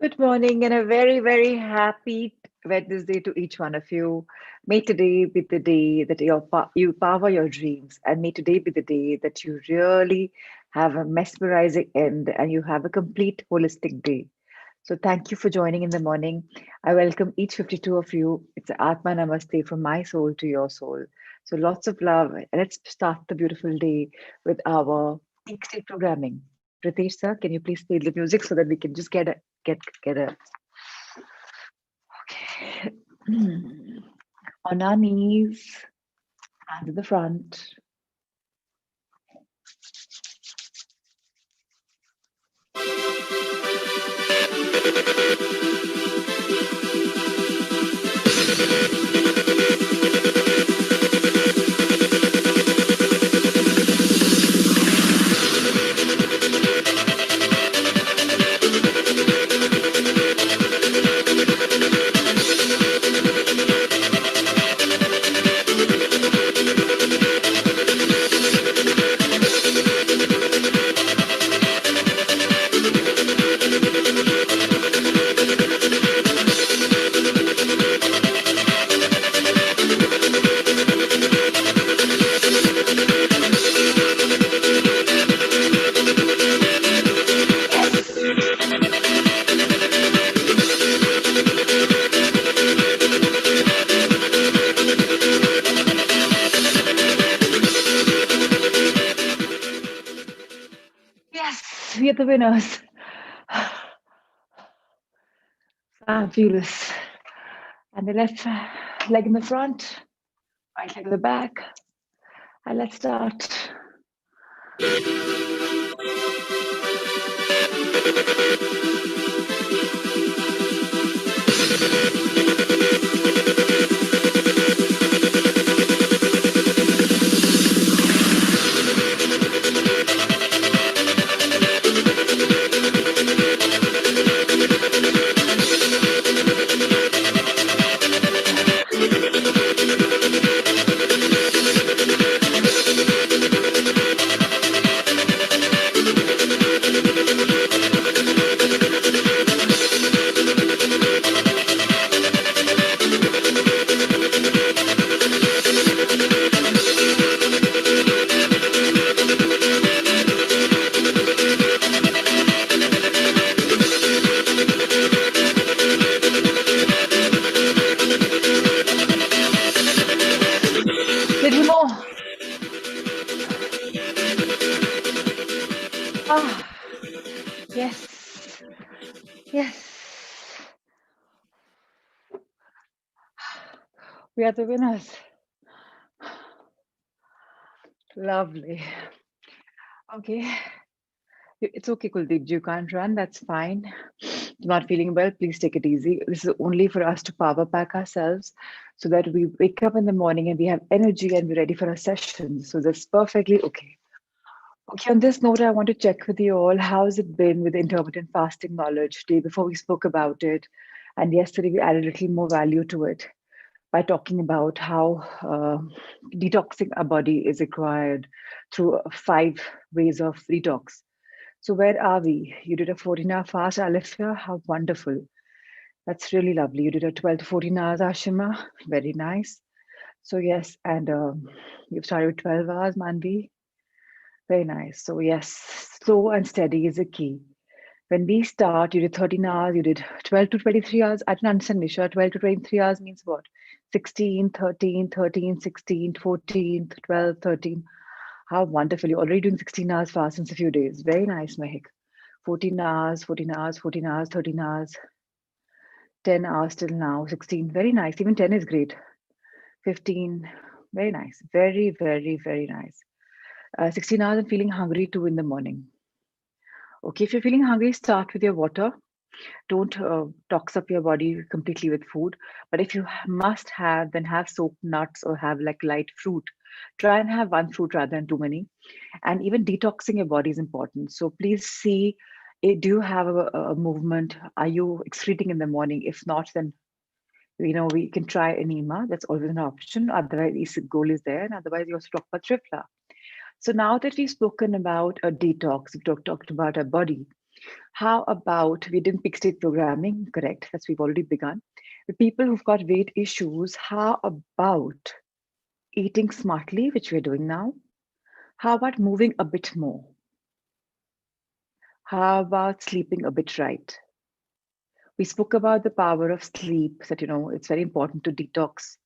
Good morning and a very, very happy Wednesday to each one of you. May today be the day that you power your dreams, and may today be the day that you really have a mesmerizing end and you have a complete holistic day. So, thank you for joining in the morning. I welcome each 52 of you. It's a Atma Namaste from my soul to your soul. So, lots of love. Let's start the beautiful day with our Peak State programming. Pritesh sir, can you please play the music so that we can just get a okay. On our knees, hands at the front. Yes, we are the winners. Fabulous. And the left leg in the front, right leg in the back. And let's start. Little more. Ah, yes. Yes. We are the winners. Lovely. Okay. It's okay, Kuldeep. You can't run. That's fine. Not feeling well, please take it easy. This is only for us to power pack ourselves so that we wake up in the morning and we have energy and we're ready for a session. So that's perfectly okay. Okay, on this note, I want to check with you all. How's it been with intermittent fasting knowledge? Day before we spoke about it, and yesterday we added a little more value to it by talking about how detoxing our body is required through 5 ways of detox. So where are we? You did a 14-hour fast, Alifia. How wonderful. That's really lovely. You did a 12 to 14 hours, Ashima. Very nice. So yes, and you've started with 12 hours, Manvi. Very nice. So yes, slow and steady is the key. When we start, you did 13 hours, you did 12 to 23 hours. I don't understand, Nisha. 12 to 23 hours means what? 16, 13, 13, 16, 14, 12, 13. How wonderful. You're already doing 16 hours fast since a few days. Very nice, Mehik. 14 hours, 14 hours, 14 hours, 13 hours, 10 hours till now, 16. Very nice. Even 10 is great. 15. Very nice. Very, very, very nice. 16 hours and feeling hungry too in the morning. Okay, if you're feeling hungry, start with your water. Don't tox up your body completely with food. But if you must have, then have soaked nuts or have like light fruit. Try and have one fruit rather than too many. And even detoxing your body is important. So please see, do you have a movement? Are you excreting in the morning? If not, then we can try enema. That's always an option. Otherwise, the goal is there. And otherwise, you also talk about tripla. So now that we've spoken about a detox, talked about our body. How about we didn't pick state programming? Correct. That's we've already begun. The people who've got weight issues, how about eating smartly, which we're doing now? How about moving a bit more? How about sleeping a bit right? We spoke about the power of sleep, that it's very important to detox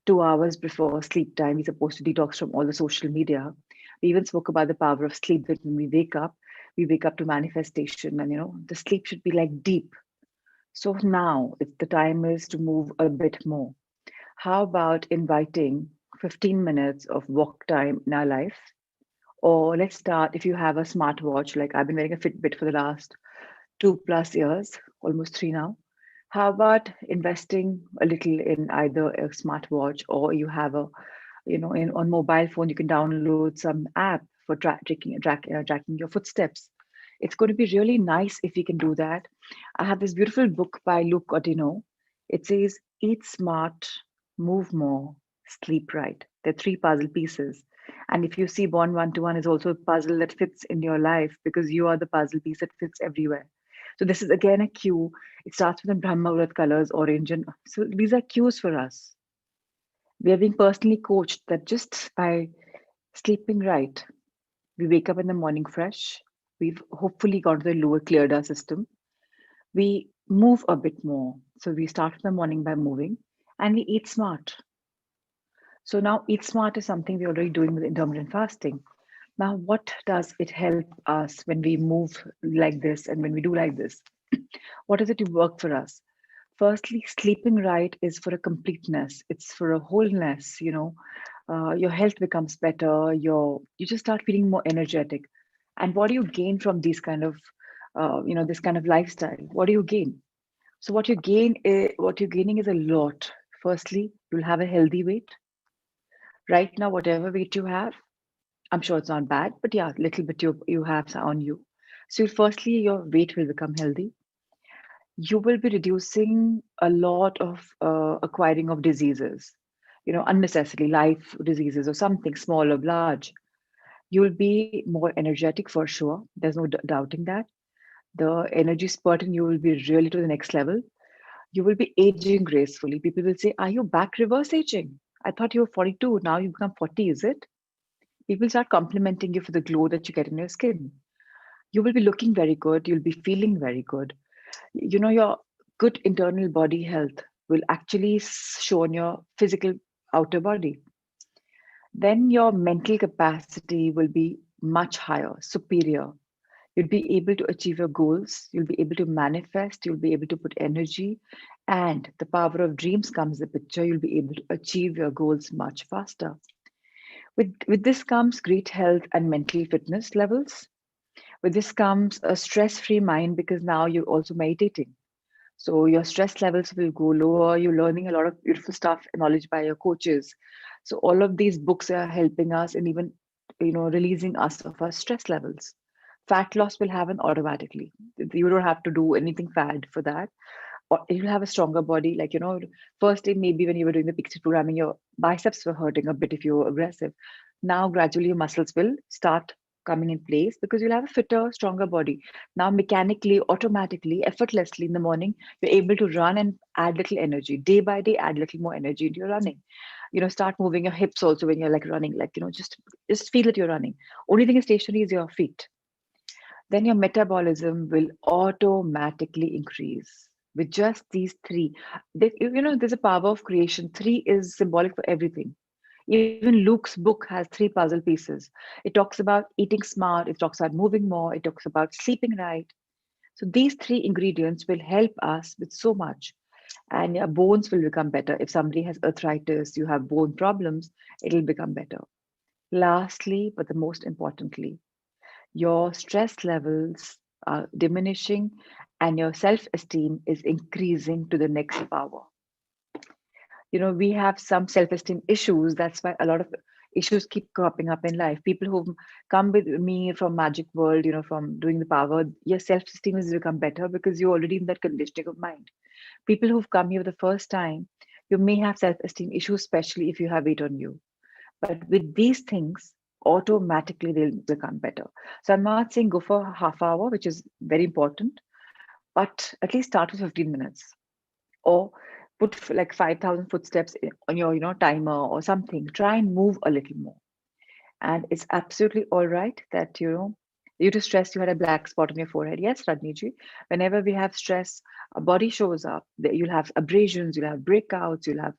2 hours before sleep time. We're supposed to detox from all the social media. We even spoke about the power of sleep, that when we wake up to manifestation, and the sleep should be like deep. So now the time is to move a bit more. How about inviting 15 minutes of walk time in our life? Or let's start, if you have a smartwatch, like I've been wearing a Fitbit for the last 2+ years, almost three now. How about investing a little in either a smartwatch, or you have on mobile phone, you can download some app for tracking your footsteps. It's going to be really nice if we can do that. I have this beautiful book by Luke Cotino. It says, Eat smart, move more, sleep right. They're three puzzle pieces. And if you see Born 1 to 1 is also a puzzle that fits in your life, because you are the puzzle piece that fits everywhere. So this is again a cue. It starts with the Brahma Muhurat colors, orange. And so these are cues for us. We are being personally coached that just by sleeping right, we wake up in the morning fresh. We've hopefully gone to the lower cleared our system. We move a bit more. So we start the morning by moving, and we eat smart. So now eat smart is something we're already doing with intermittent fasting. Now, what does it help us when we move like this and when we do like this? What does it work for us? Firstly, sleeping right is for a completeness. It's for a wholeness. Your health becomes better. You just start feeling more energetic. And what do you gain from these kind of, this kind of lifestyle? What do you gain? So what you're gaining is a lot. Firstly, you'll have a healthy weight. Right now, whatever weight you have, I'm sure it's not bad, but yeah, little bit you have on you. So firstly, your weight will become healthy. You will be reducing a lot of acquiring of diseases, unnecessarily life diseases or something small or large. You'll be more energetic for sure. There's no doubting that. The energy spurt in you will be really to the next level. You will be aging gracefully. People will say, are you back reverse aging? I thought you were 42. Now you become 40, is it? People start complimenting you for the glow that you get in your skin. You will be looking very good. You'll be feeling very good. Your good internal body health will actually show in your physical outer body. Then your mental capacity will be much higher, superior. You'll be able to achieve your goals. You'll be able to manifest. You'll be able to put energy, and the power of dreams comes the picture. You'll be able to achieve your goals much faster. With this comes great health and mental fitness levels. With this comes a stress-free mind, because now you're also meditating. So your stress levels will go lower. You're learning a lot of beautiful stuff, knowledge by your coaches. So all of these books are helping us and even releasing us of our stress levels. Fat loss will happen automatically. You don't have to do anything fad for that. Or you'll have a stronger body. Like, first day, maybe when you were doing the pixie programming, your biceps were hurting a bit if you were aggressive. Now, gradually, your muscles will start coming in place, because you'll have a fitter, stronger body. Now, mechanically, automatically, effortlessly in the morning, you're able to run and add little energy. Day by day, add little more energy into your running. Start moving your hips also when you're like running, like, just feel that you're running. Only thing is stationary is your feet. Then your metabolism will automatically increase with just these three. There's a power of creation. Three is symbolic for everything. Even Luke's book has three puzzle pieces. It talks about eating smart, it talks about moving more, it talks about sleeping right. So these three ingredients will help us with so much. And your bones will become better. If somebody has arthritis, you have bone problems, it'll become better. Lastly, but the most importantly, your stress levels are diminishing and your self esteem is increasing to the next power. We have some self esteem issues. That's why a lot of issues keep cropping up in life. People who come with me from Magic World, from doing the power, your self esteem has become better because you're already in that conditioning of mind. People who've come here the first time, you may have self esteem issues, especially if you have weight on you. But with these things, automatically they'll become better. So I'm not saying go for a half hour, which is very important, but at least start with 15 minutes, or put like 5,000 footsteps on your timer or something. Try and move a little more. And it's absolutely all right that due to stress you had a black spot on your forehead. Yes, Rajniji, whenever we have stress, our body shows up. You'll have abrasions, you'll have breakouts, you'll have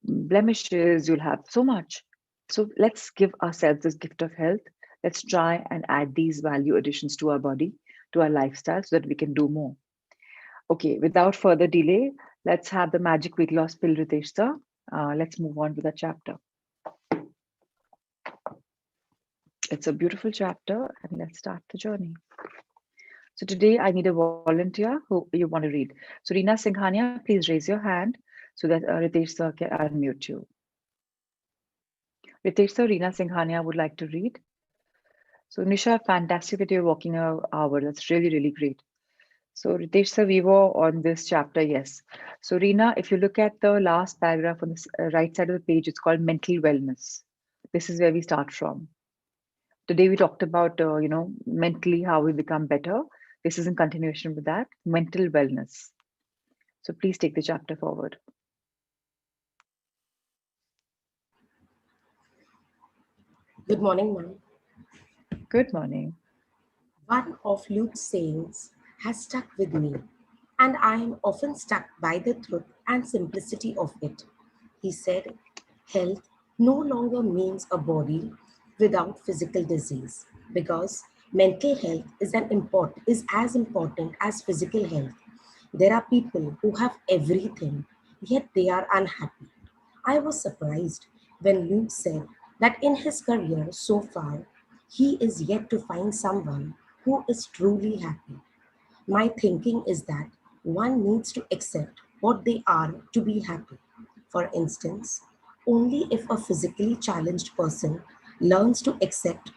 blemishes, you'll have so much. So let's give ourselves this gift of health. Let's try and add these value additions to our body, to our lifestyle, so that we can do more. Okay, without further delay, let's have the magic weight loss pill, Ritesh sir. Let's move on to the chapter. It's a beautiful chapter, and let's start the journey. So today I need a volunteer who you want to read. So Reena Singhania, please raise your hand so that Ritesh sir can unmute you. Ritesh sir, Reena Singhania would like to read. So Nisha, fantastic that you're walking an hour. That's really, really great. So Ritesh sir, we were on this chapter, yes. So Reena, if you look at the last paragraph on the right side of the page, it's called mental wellness. This is where we start from. Today we talked about, mentally how we become better. This is in continuation with that, mental wellness. So please take the chapter forward. Good morning, ma'am. Good morning. One of Luke's sayings has stuck with me, and I am often struck by the truth and simplicity of it. He said, health no longer means a body without physical disease, because mental health is as important as physical health. There are people who have everything, yet they are unhappy. I was surprised when Luke said that in his career so far, he is yet to find someone who is truly happy. My thinking is that one needs to accept what they are to be happy. For instance, only if a physically challenged person learns to accept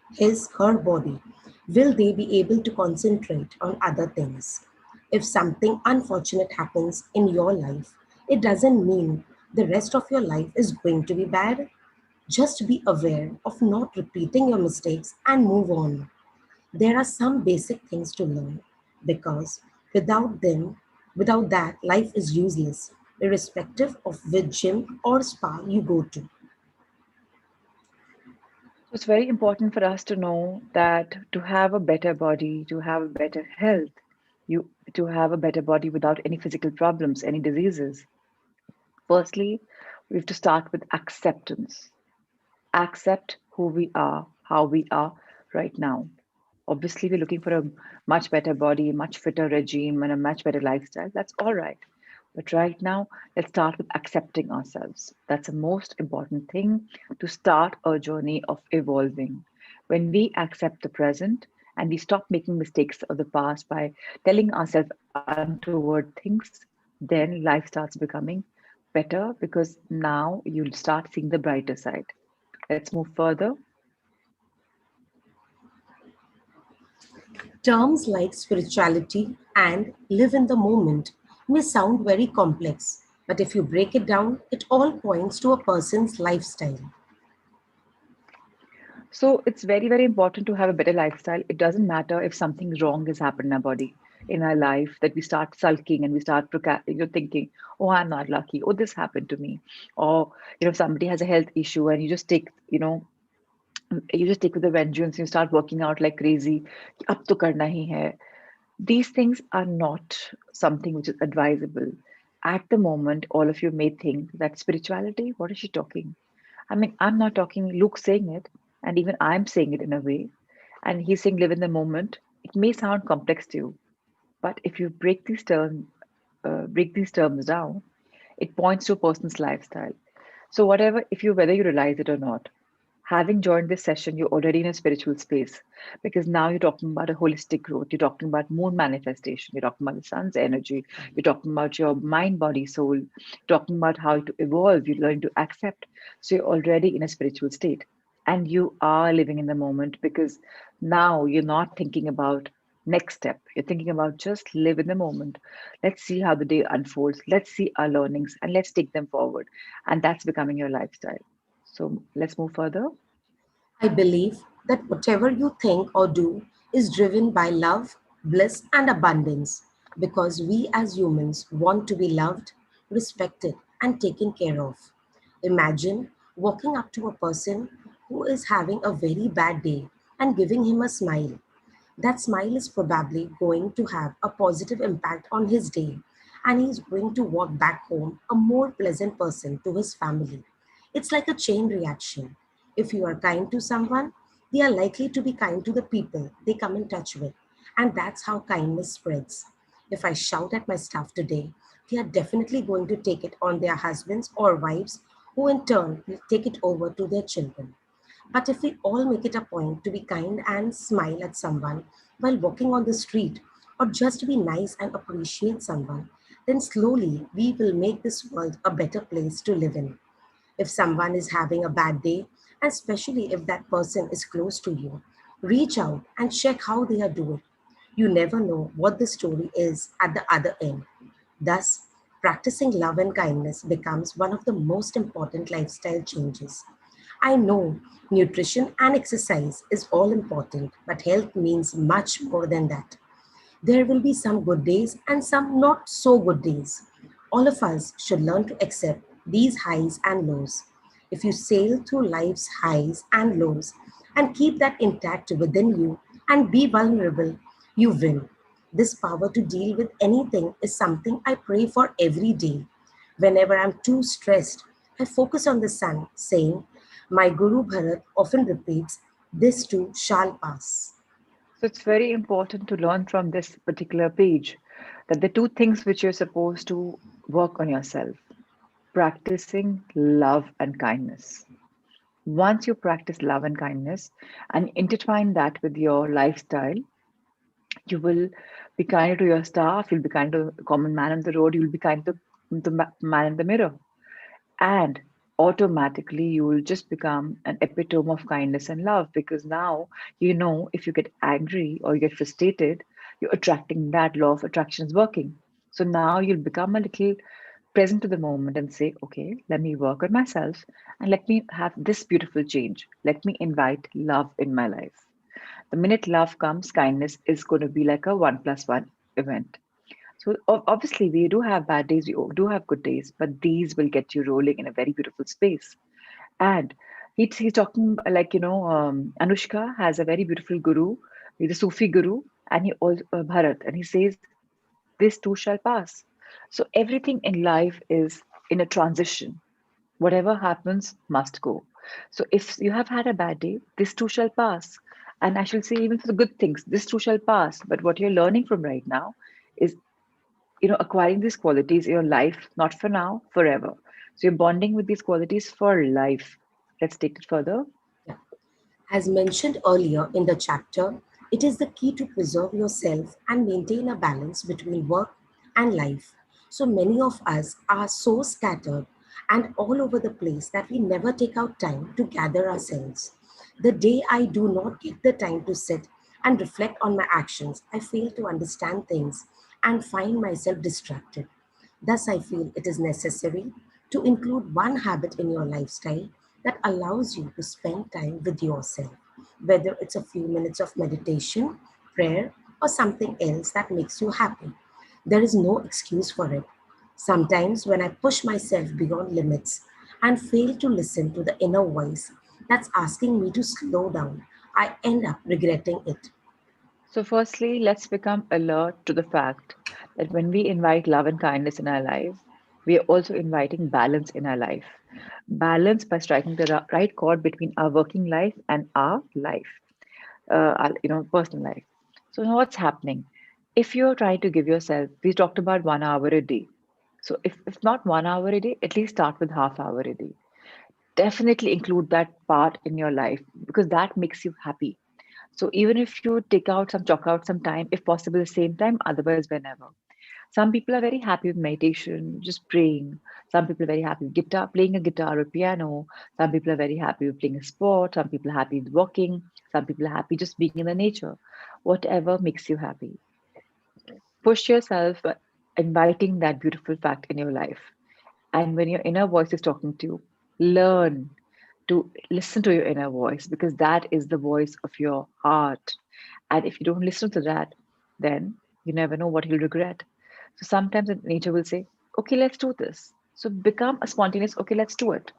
her body will they be able to concentrate on other things. If something unfortunate happens in your life, it doesn't mean the rest of your life is going to be bad. Just be aware of not repeating your mistakes and move on. There are some basic things to learn because without that, life is useless, irrespective of which gym or spa you go to. So it's very important for us to know that to have a better body, to have a better health, you to have a better body without any physical problems, any diseases. Firstly, we have to start with acceptance. Accept who we are, how we are right now. Obviously, we're looking for a much better body, much fitter regime, and a much better lifestyle. That's all right. But right now, let's start with accepting ourselves. That's the most important thing to start a journey of evolving. When we accept the present and we stop making mistakes of the past by telling ourselves untoward things, then life starts becoming better because now you'll start seeing the brighter side. Let's move further. Terms like spirituality and live in the moment may sound very complex, but if you break it down, it all points to a person's lifestyle. So it's very, very important to have a better lifestyle. It doesn't matter if something wrong has happened in our body, in our life, that we start sulking and we start thinking, oh, I'm not lucky. Oh, this happened to me. Or, somebody has a health issue and you just take with the vengeance, you start working out like crazy. Ab to karna hi hai. These things are not something which is advisable. At the moment, all of you may think that spirituality, what is she talking? I mean, I'm not talking Luke saying it, and even I'm saying it in a way. And he's saying live in the moment. It may sound complex to you, but if you break these terms down, it points to a person's lifestyle. So whether you realize it or not, having joined this session, you're already in a spiritual space because now you're talking about a holistic growth. You're talking about moon manifestation. You're talking about the sun's energy. You're talking about your mind, body, soul. You're talking about how to evolve. You learn to accept. So you're already in a spiritual state and you are living in the moment because now you're not thinking about next step. You're thinking about just live in the moment. Let's see how the day unfolds. Let's see our learnings and let's take them forward. And that's becoming your lifestyle. So let's move further. I believe that whatever you think or do is driven by love, bliss, and abundance because we as humans want to be loved, respected, and taken care of. Imagine walking up to a person who is having a very bad day and giving him a smile. That smile is probably going to have a positive impact on his day, and he's going to walk back home a more pleasant person to his family. It's like a chain reaction. If you are kind to someone, they are likely to be kind to the people they come in touch with, and that's how kindness spreads. If I shout at my staff today, they are definitely going to take it on their husbands or wives, who in turn will take it over to their children. But if we all make it a point to be kind and smile at someone while walking on the street, or just to be nice and appreciate someone, then slowly we will make this world a better place to live in. If someone is having a bad day, and especially if that person is close to you, reach out and check how they are doing. You never know what the story is at the other end. Thus, practicing love and kindness becomes one of the most important lifestyle changes. I know nutrition and exercise is all important, but health means much more than that. There will be some good days and some not so good days. All of us should learn to accept these highs and lows. If you sail through life's highs and lows and keep that intact within you and be vulnerable, you win. This power to deal with anything is something I pray for every day. Whenever I'm too stressed, I focus on the sun, saying, my Guru Bharat often repeats, this too shall pass. So it's very important to learn from this particular page that the two things which you're supposed to work on yourself, practicing love and kindness. Once you practice love and kindness and intertwine that with your lifestyle, you will be kinder to your staff, you'll be kind to the common man on the road, you'll be kind to the man in the mirror. And automatically you will just become an epitome of kindness and love because now you know if you get angry or you get frustrated, you're attracting that law of attraction is working. So now you'll become a little present to the moment and say, okay, let me work on myself and let me have this beautiful change. Let me invite love in my life. The minute love comes, kindness is going to be like a 1+1 event. So obviously, we do have bad days, we do have good days, but these will get you rolling in a very beautiful space. And he's talking like, Anushka has a very beautiful guru, he's a Sufi guru, and he also, Bharat, and he says, this too shall pass. So everything in life is in a transition. Whatever happens must go. So if you have had a bad day, this too shall pass. And I shall say, even for the good things, this too shall pass. But what you're learning from right now is acquiring these qualities in your life, not for now, forever. So you're bonding with these qualities for life. Let's take it further. Yeah. As mentioned earlier in the chapter, it is the key to preserve yourself and maintain a balance between work and life. So many of us are so scattered and all over the place that we never take out time to gather ourselves. The day I do not get the time to sit and reflect on my actions, I fail to understand things and find myself distracted. Thus, I feel it is necessary to include one habit in your lifestyle that allows you to spend time with yourself, whether it's a few minutes of meditation, prayer, or something else that makes you happy. There is no excuse for it. Sometimes, when I push myself beyond limits and fail to listen to the inner voice that's asking me to slow down, I end up regretting it. So, firstly, let's become alert to the fact that when we invite love and kindness in our life, we are also inviting balance in our life. Balance by striking the right chord between our working life and our life, personal life. So, now what's happening? If you're trying to give yourself, we talked about 1 hour a day. So, if not 1 hour a day, at least start with half hour a day. Definitely include that part in your life because that makes you happy. So even if you take out some chalk out some time, if possible, the same time, otherwise whenever. Some people are very happy with meditation, just praying. Some people are very happy with guitar, playing a guitar or piano. Some people are very happy with playing a sport. Some people are happy with walking. Some people are happy just being in the nature. Whatever makes you happy. Push yourself, inviting that beautiful fact in your life. And when your inner voice is talking to you, learn. to listen to your inner voice, because that is the voice of your heart. And if you don't listen to that, then you never know what you'll regret. So sometimes nature will say, okay, let's do this. So become a spontaneous, okay, let's do it.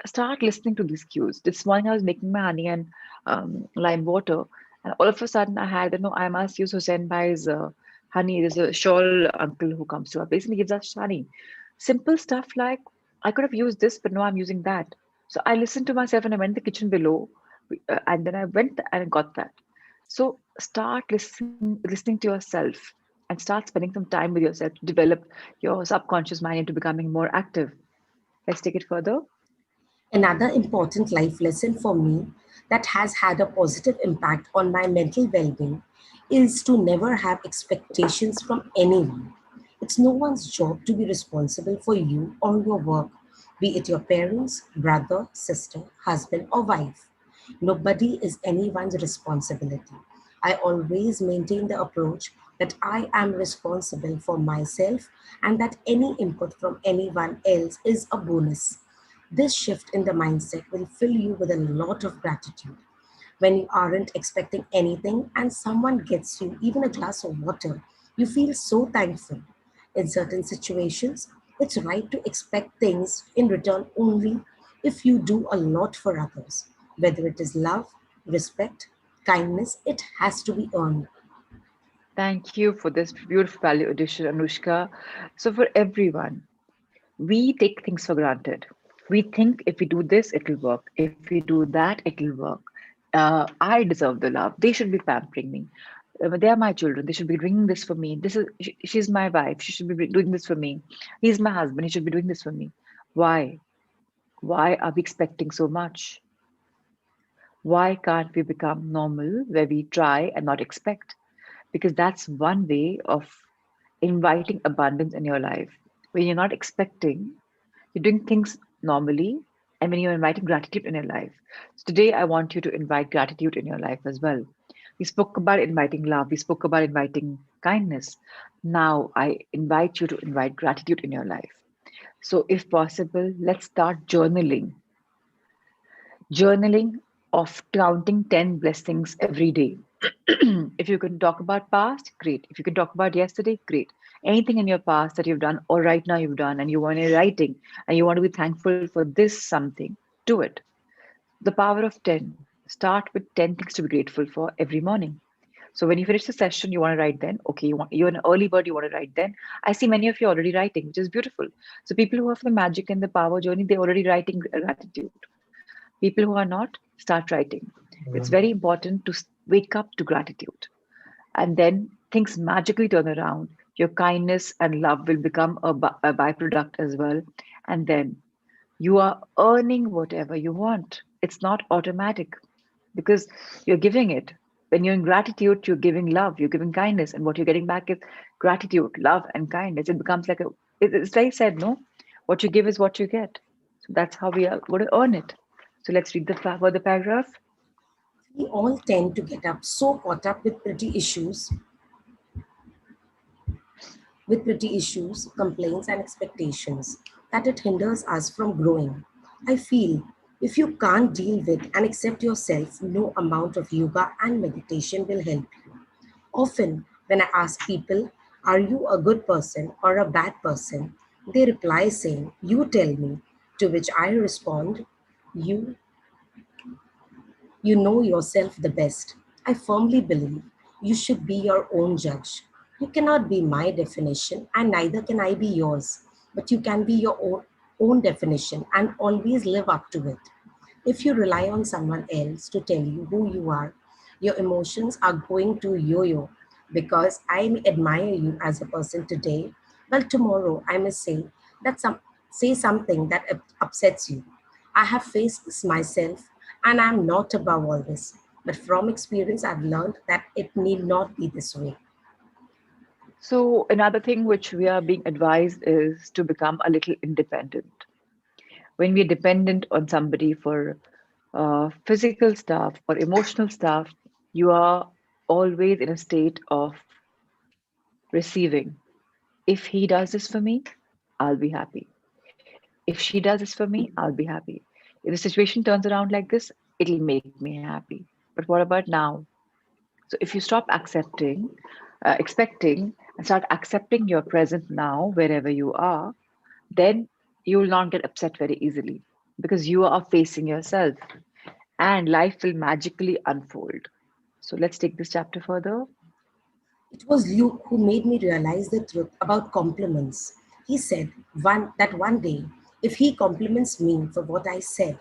Start listening to these cues. This morning I was making my honey and lime water, and all of a sudden I had, I must use Hussein Bhai's honey. There's a shawl uncle who comes to our place and he gives us honey. Simple stuff like, I could have used this, but no, I'm using that. So I listened to myself and I went to the kitchen below, and then I went and I got that. So start listening to yourself and start spending some time with yourself to develop your subconscious mind into becoming more active. Let's take it further. Another important life lesson for me that has had a positive impact on my mental well being is to never have expectations from anyone. It's no one's job to be responsible for you or your work, be it your parents, brother, sister, husband, or wife. Nobody is anyone's responsibility. I always maintain the approach that I am responsible for myself and that any input from anyone else is a bonus. This shift in the mindset will fill you with a lot of gratitude. When you aren't expecting anything and someone gets you even a glass of water, you feel so thankful. In certain situations, it's right to expect things in return only if you do a lot for others. Whether it is love, respect, kindness, it has to be earned. Thank you for this beautiful value addition, Anushka. So, for everyone, we take things for granted. We think if we do this, it'll work. If we do that, it'll work. I deserve the love. They should be pampering me. They are my children. They should be doing this for me. She's my wife. She should be doing this for me. He's my husband. He should be doing this for me. Why? Why are we expecting so much? Why can't we become normal where we try and not expect? Because that's one way of inviting abundance in your life. When you're not expecting, you're doing things normally, and when you're inviting gratitude in your life. So today, I want you to invite gratitude in your life as well. We spoke about inviting love, we spoke about inviting kindness. Now, I invite you to invite gratitude in your life. So, if possible, let's start journaling of counting 10 blessings every day. If you can talk about past, great. If you can talk about yesterday, great. Anything in your past that you've done or right now you've done and you want to writing and you want to be thankful for this something, do it. The power of 10. Start with 10 things to be grateful for every morning. So when you finish the session, you want to write then. Okay, you're an early bird, you want to write then. I see many of you already writing, which is beautiful. So people who have the magic and the power journey, they're already writing gratitude. People who are not, start writing. It's very important to wake up to gratitude. And then things magically turn around. Your kindness and love will become a byproduct as well. And then you are earning whatever you want. It's not automatic because you're giving it. When you're in gratitude, you're giving love, you're giving kindness, and what you're getting back is gratitude, love, and kindness. It becomes like it's very said, no? What you give is what you get. So that's how we are going to earn it. So let's read the paragraph. We all tend to get up so caught up with pretty issues, complaints, and expectations that it hinders us from growing. I feel if you can't deal with and accept yourself, no amount of yoga and meditation will help you. Often, when I ask people, are you a good person or a bad person? They reply saying, you tell me. To which I respond, you you know yourself the best. I firmly believe you should be your own judge. You cannot be my definition, and neither can I be yours. But you can be your own definition and always live up to it. If you rely on someone else to tell you who you are, your emotions are going to yo yo because I may admire you as a person today. Well, tomorrow I may say something that upsets you. I have faced this myself and I'm not above all this. But from experience, I've learned that it need not be this way. So another thing which we are being advised is to become a little independent. When we are dependent on somebody for physical stuff or emotional stuff, you are always in a state of receiving. If he does this for me, I'll be happy. If she does this for me, I'll be happy. If the situation turns around like this, it'll make me happy. But what about now? So if you stop expecting, and start accepting your present now, wherever you are, then you will not get upset very easily because you are facing yourself and life will magically unfold. So let's take this chapter further. It was Luke who made me realize the truth about compliments. He said one day, if he compliments me for what I said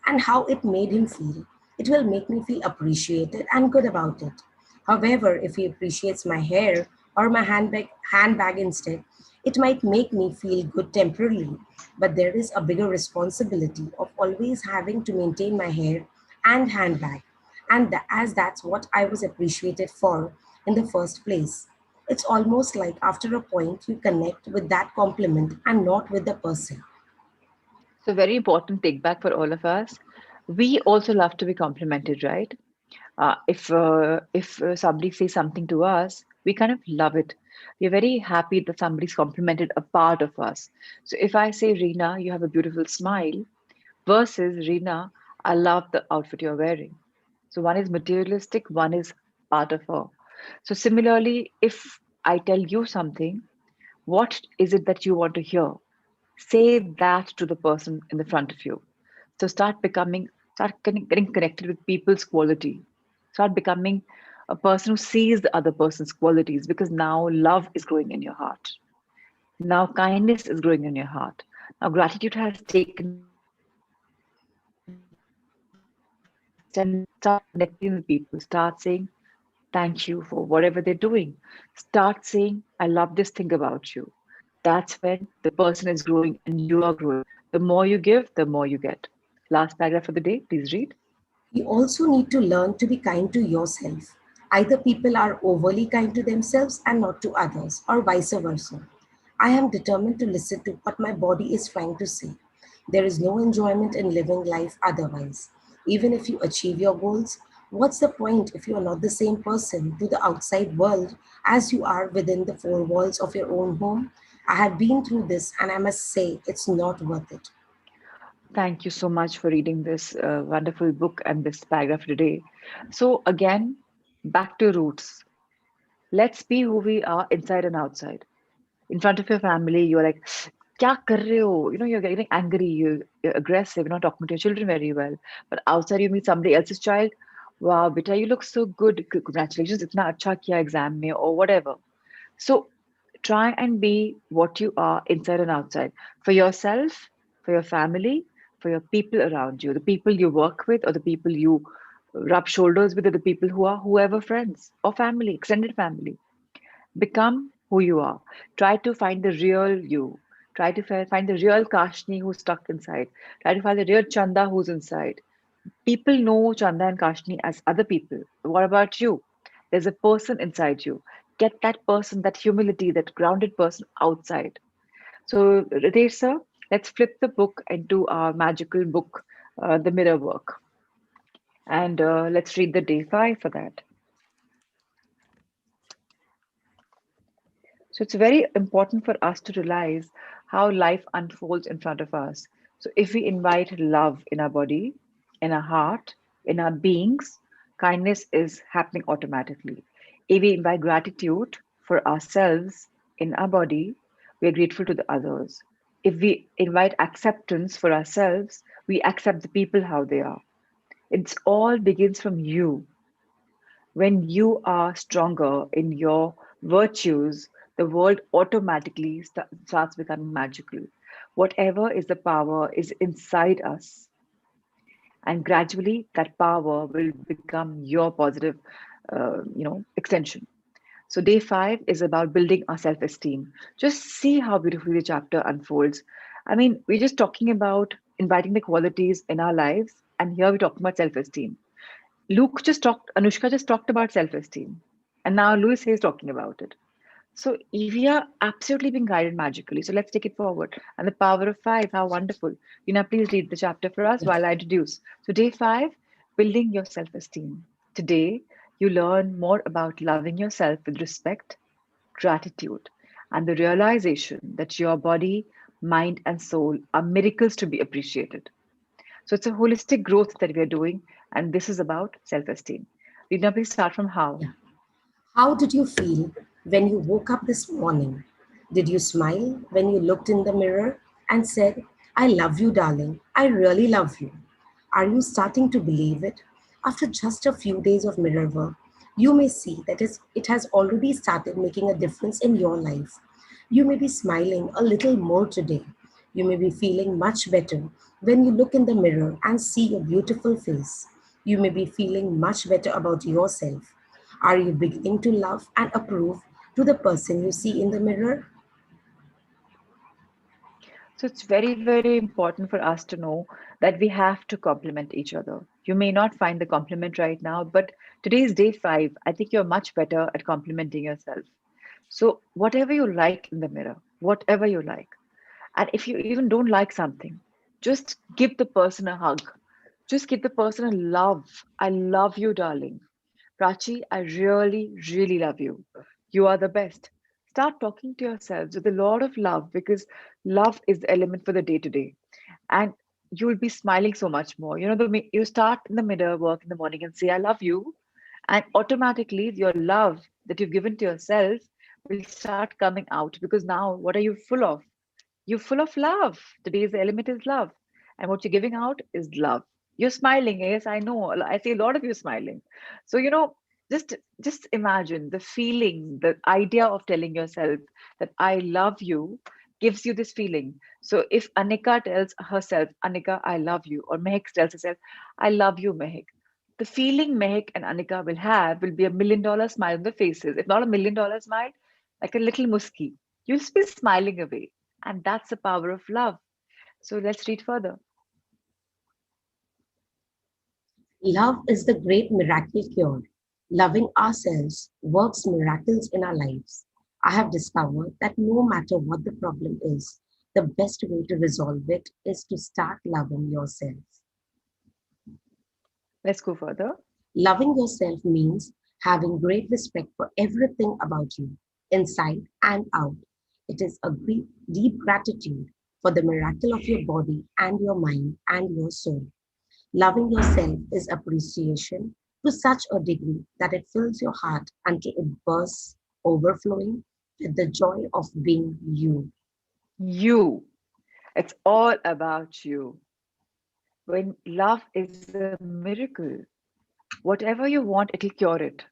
and how it made him feel, it will make me feel appreciated and good about it. However, if he appreciates my hair or my handbag instead, it might make me feel good temporarily, but there is a bigger responsibility of always having to maintain my hair and handbag, and as that's what I was appreciated for in the first place. It's almost like after a point you connect with that compliment and not with the person. So, very important take back for all of us. We also love to be complimented, right? If somebody says something to us, we kind of love it. We're very happy that somebody's complimented a part of us. So if I say, Reena, you have a beautiful smile, versus Reena, I love the outfit you're wearing. So one is materialistic, one is part of her. So similarly, if I tell you something, what is it that you want to hear? Say that to the person in the front of you. So start getting connected with people's quality. Start becoming a person who sees the other person's qualities because now love is growing in your heart. Now kindness is growing in your heart. Now gratitude has taken place. Start connecting with people. Start saying thank you for whatever they're doing. Start saying, I love this thing about you. That's when the person is growing and you are growing. The more you give, the more you get. Last paragraph for the day, please read. You also need to learn to be kind to yourself. Either people are overly kind to themselves and not to others, or vice versa. I am determined to listen to what my body is trying to say. There is no enjoyment in living life otherwise. Even if you achieve your goals, what's the point if you are not the same person to the outside world as you are within the four walls of your own home? I have been through this and I must say it's not worth it. Thank you so much for reading this wonderful book and this paragraph today. So, again, back to roots. Let's be who we are inside and outside. In front of your family, you're like, Kya kar rahe ho? You're getting angry, you're aggressive, you're not talking to your children very well. But outside, you meet somebody else's child. Wow, beta, you look so good. Congratulations, itna acha kiya exam mein, or whatever. So try and be what you are inside and outside for yourself, for your family, for your people around you, the people you work with, or the people you rub shoulders with, or the people who are whoever friends or family, extended family. Become who you are. Try to find the real you. Try to find the real Kashni who's stuck inside. Try to find the real Chanda who's inside. People know Chanda and Kashni as other people. What about you? There's a person inside you. Get that person, that humility, that grounded person outside. So, Ritesh sir, let's flip the book into our magical book, The Mirror Work. And let's read the day 5 for that. So it's very important for us to realize how life unfolds in front of us. So if we invite love in our body, in our heart, in our beings, kindness is happening automatically. If we invite gratitude for ourselves in our body, we are grateful to the others. If we invite acceptance for ourselves, we accept the people how they are. It all begins from you. When you are stronger in your virtues, the world automatically starts becoming magical. Whatever is the power is inside us, and gradually that power will become your positive, extension. So day 5 is about building our self-esteem. Just see how beautifully the chapter unfolds. I mean, we're just talking about inviting the qualities in our lives, and here we're talking about self-esteem. Anushka just talked about self esteem. And now Louis is talking about it. So we are absolutely being guided magically. So let's take it forward. And the power of 5, how wonderful. Please read the chapter for us while I introduce. So, day 5, building your self esteem. Today, you learn more about loving yourself with respect, gratitude, and the realization that your body, mind, and soul are miracles to be appreciated. So it's a holistic growth that we are doing, and this is about self-esteem. Rina, please start from how. Yeah. How did you feel when you woke up this morning? Did you smile when you looked in the mirror and said, I love you, darling. I really love you? Are you starting to believe it? After just a few days of mirror work, you may see that it has already started making a difference in your life. You may be smiling a little more today. You may be feeling much better when you look in the mirror and see your beautiful face. You may be feeling much better about yourself. Are you beginning to love and approve to the person you see in the mirror? So it's very, very important for us to know that we have to complement each other. You may not find the compliment right now, but today is day 5. I think you're much better at complimenting yourself. So whatever you like in the mirror, whatever you like, and if you even don't like something, just give the person a hug. Just give the person a love. I love you, darling. Prachi, I really, really love you. You are the best. Start talking to yourselves with a lot of love because love is the element for the day to day. And you'll be smiling so much more. You know, you start in the mirror, work in the morning, and say, I love you. And automatically, your love that you've given to yourself will start coming out because now, what are you full of? You're full of love. Today's element is love. And what you're giving out is love. You're smiling. Yes, I know. I see a lot of you smiling. So, just imagine the feeling, the idea of telling yourself that I love you gives you this feeling. So if Anika tells herself, Anika, I love you, or Mehak tells herself, I love you, Mehak, the feeling Mehak and Anika will have will be $1 million smile on their faces. If not $1 million smile, like a little musky. You'll just be smiling away. And that's the power of love. So let's read further. Love is the great miracle cure. Loving ourselves works miracles in our lives. I have discovered that no matter what the problem is, the best way to resolve it is to start loving yourself. Let's go further. Loving yourself means having great respect for everything about you, inside and out. It is a deep gratitude for the miracle of your body and your mind and your soul. Loving yourself is appreciation to such a degree that it fills your heart until it bursts, overflowing with the joy of being you. You. It's all about you. When love is a miracle, whatever you want, it'll cure it.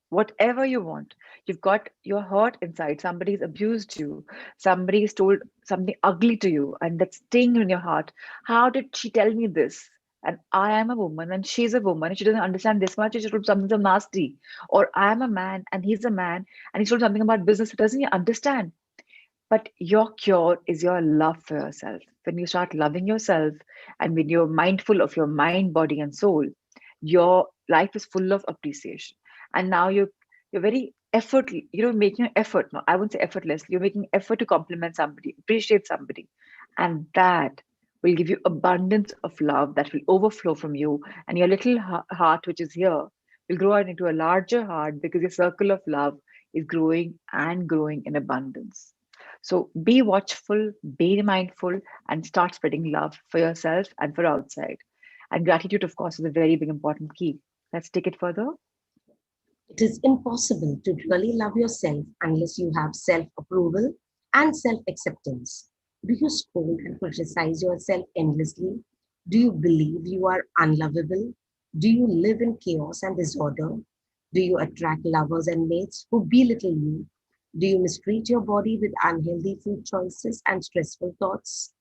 Whatever you want. You've got your hurt inside. Somebody's abused you. Somebody's told something ugly to you, and that's staying in your heart. How did she tell me this? And I am a woman, and she's a woman, and she doesn't understand this much. She told something so nasty. Or I am a man, and he's a man, and he told something about business. He doesn't understand. But your cure is your love for yourself. When you start loving yourself, and when you're mindful of your mind, body, and soul, your life is full of appreciation. And now you're very effort, making an effort. No, I wouldn't say effortlessly. You're making effort to compliment somebody, appreciate somebody, and that will give you abundance of love that will overflow from you, and your little heart, which is here, will grow out into a larger heart because your circle of love is growing and growing in abundance. So be watchful, be mindful, and start spreading love for yourself and for outside. And gratitude, of course, is a very big important key. Let's take it further. It is impossible to really love yourself unless you have self approval and self acceptance. Do you scold and criticize yourself endlessly? Do you believe you are unlovable? Do you live in chaos and disorder? Do you attract lovers and mates who belittle you? Do you mistreat your body with unhealthy food choices and stressful thoughts?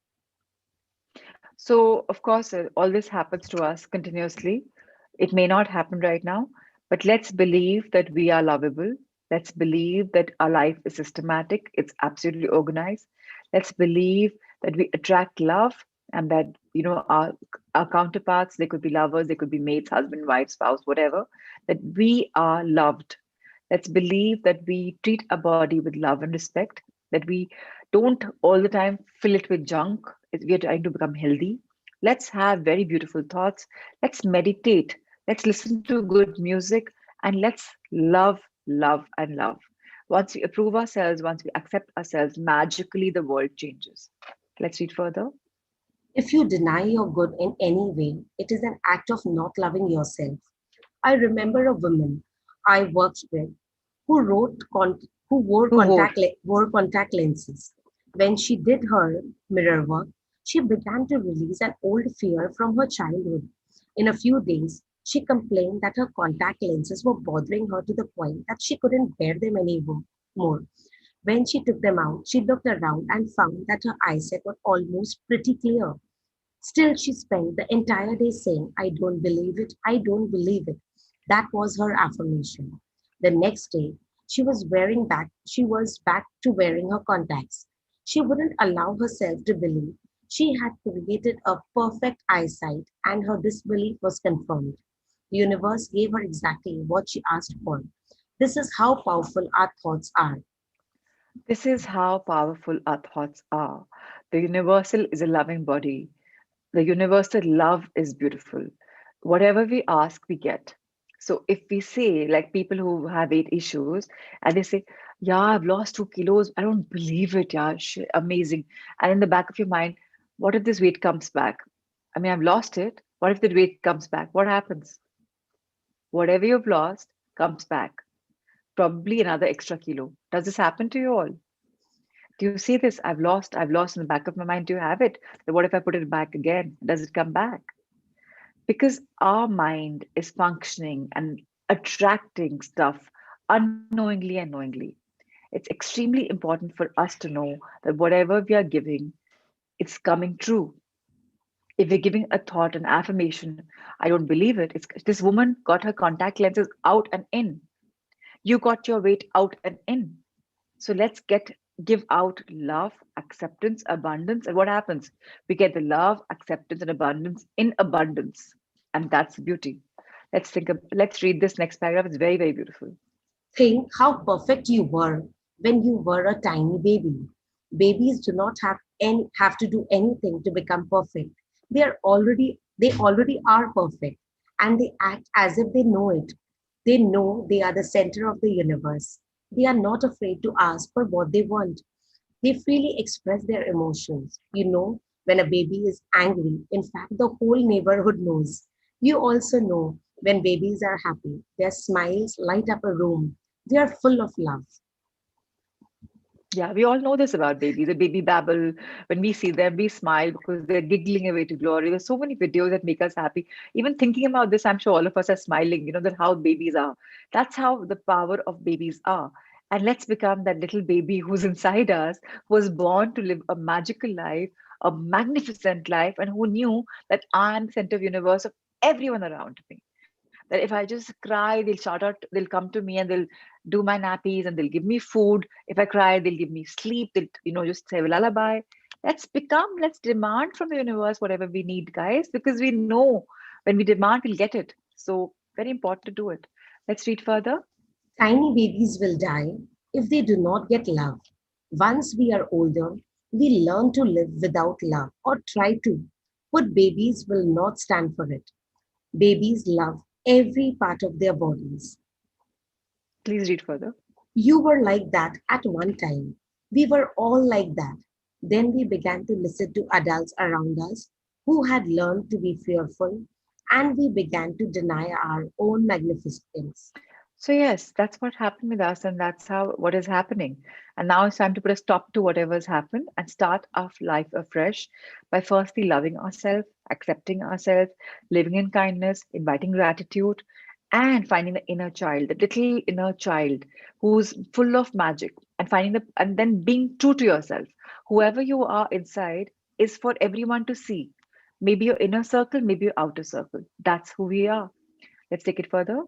So, of course, all this happens to us continuously. It may not happen right now, but let's believe that we are lovable. Let's believe that our life is systematic, it's absolutely organized. Let's believe that we attract love and that, our counterparts, they could be lovers, they could be mates, husband, wife, spouse, whatever, that we are loved. Let's believe that we treat our body with love and respect, that we don't all the time fill it with junk. We are trying to become healthy. Let's have very beautiful thoughts. Let's meditate. Let's listen to good music and let's love, love, and love. Once we approve ourselves, once we accept ourselves, magically the world changes. Let's read further. If you deny your good in any way, it is an act of not loving yourself. I remember a woman I worked with who Who wore? wore contact lenses. When she did her mirror work, she began to release an old fear from her childhood. In a few days, she complained that her contact lenses were bothering her to the point that she couldn't bear them anymore. More. When she took them out, she looked around and found that her eyesight was almost pretty clear. Still, she spent the entire day saying, I don't believe it, I don't believe it. That was her affirmation. The next day, she was back to wearing her contacts. She wouldn't allow herself to believe she had created a perfect eyesight, and her disbelief was confirmed. The universe gave her exactly what she asked for. This is how powerful our thoughts are. This is how powerful our thoughts are. The universal is a loving body. The universal love is beautiful. Whatever we ask, we get. So if we say, like people who have weight issues, and they say, "Yeah, I've lost 2 kilos. I don't believe it. Yeah, amazing." And in the back of your mind, what if this weight comes back? I mean, I've lost it. What if the weight comes back? What happens? Whatever you've lost comes back. Probably another extra kilo. Does this happen to you all? Do you see this? I've lost in the back of my mind. Do you have it? Then what if I put it back again? Does it come back? Because our mind is functioning and attracting stuff unknowingly and knowingly. It's extremely important for us to know that whatever we are giving, it's coming true. If we're giving a thought, an affirmation, I don't believe it. It's this woman got her contact lenses out and in. You got your weight out and in. So let's give out love, acceptance, abundance. And what happens? We get the love, acceptance, and abundance in abundance. And that's beauty. Let's read this next paragraph. It's very, very beautiful. Think how perfect you were when you were a tiny baby. Babies do not have to do anything to become perfect. They already are perfect, and they act as if they know it. They know they are the center of the universe. They are not afraid to ask for what they want. They freely express their emotions. You know, when a baby is angry, in fact, the whole neighborhood knows. You also know when babies are happy. Their smiles light up a room. They are full of love. Yeah, we all know this about babies. The baby babble. When we see them, we smile because they're giggling away to glory. There's so many videos that make us happy. Even thinking about this, I'm sure all of us are smiling, that how babies are. That's how the power of babies are. And let's become that little baby who's inside us, who was born to live a magical life, a magnificent life, and who knew that I'm the center of universe of everyone around me. That if I just cry, they'll shout out, they'll come to me and they'll do my nappies and they'll give me food. If I cry, they'll give me sleep. They'll, just say a lullaby. Let's demand from the universe whatever we need, guys, because we know when we demand, we'll get it. So very important to do it. Let's read further. Tiny babies will die if they do not get love. Once we are older, we learn to live without love or try to, but babies will not stand for it. Babies love every part of their bodies. Please read further. You were like that at one time. We were all like that. Then we began to listen to adults around us who had learned to be fearful, and we began to deny our own magnificence. So yes, that's what happened with us, and that's how what is happening. And now it's time to put a stop to whatever's happened and start our life afresh by firstly loving ourselves, accepting ourselves, living in kindness, inviting gratitude, and finding the inner child, the little inner child who's full of magic, and and then being true to yourself. Whoever you are inside is for everyone to see. Maybe your inner circle, maybe your outer circle. That's who we are. Let's take it further.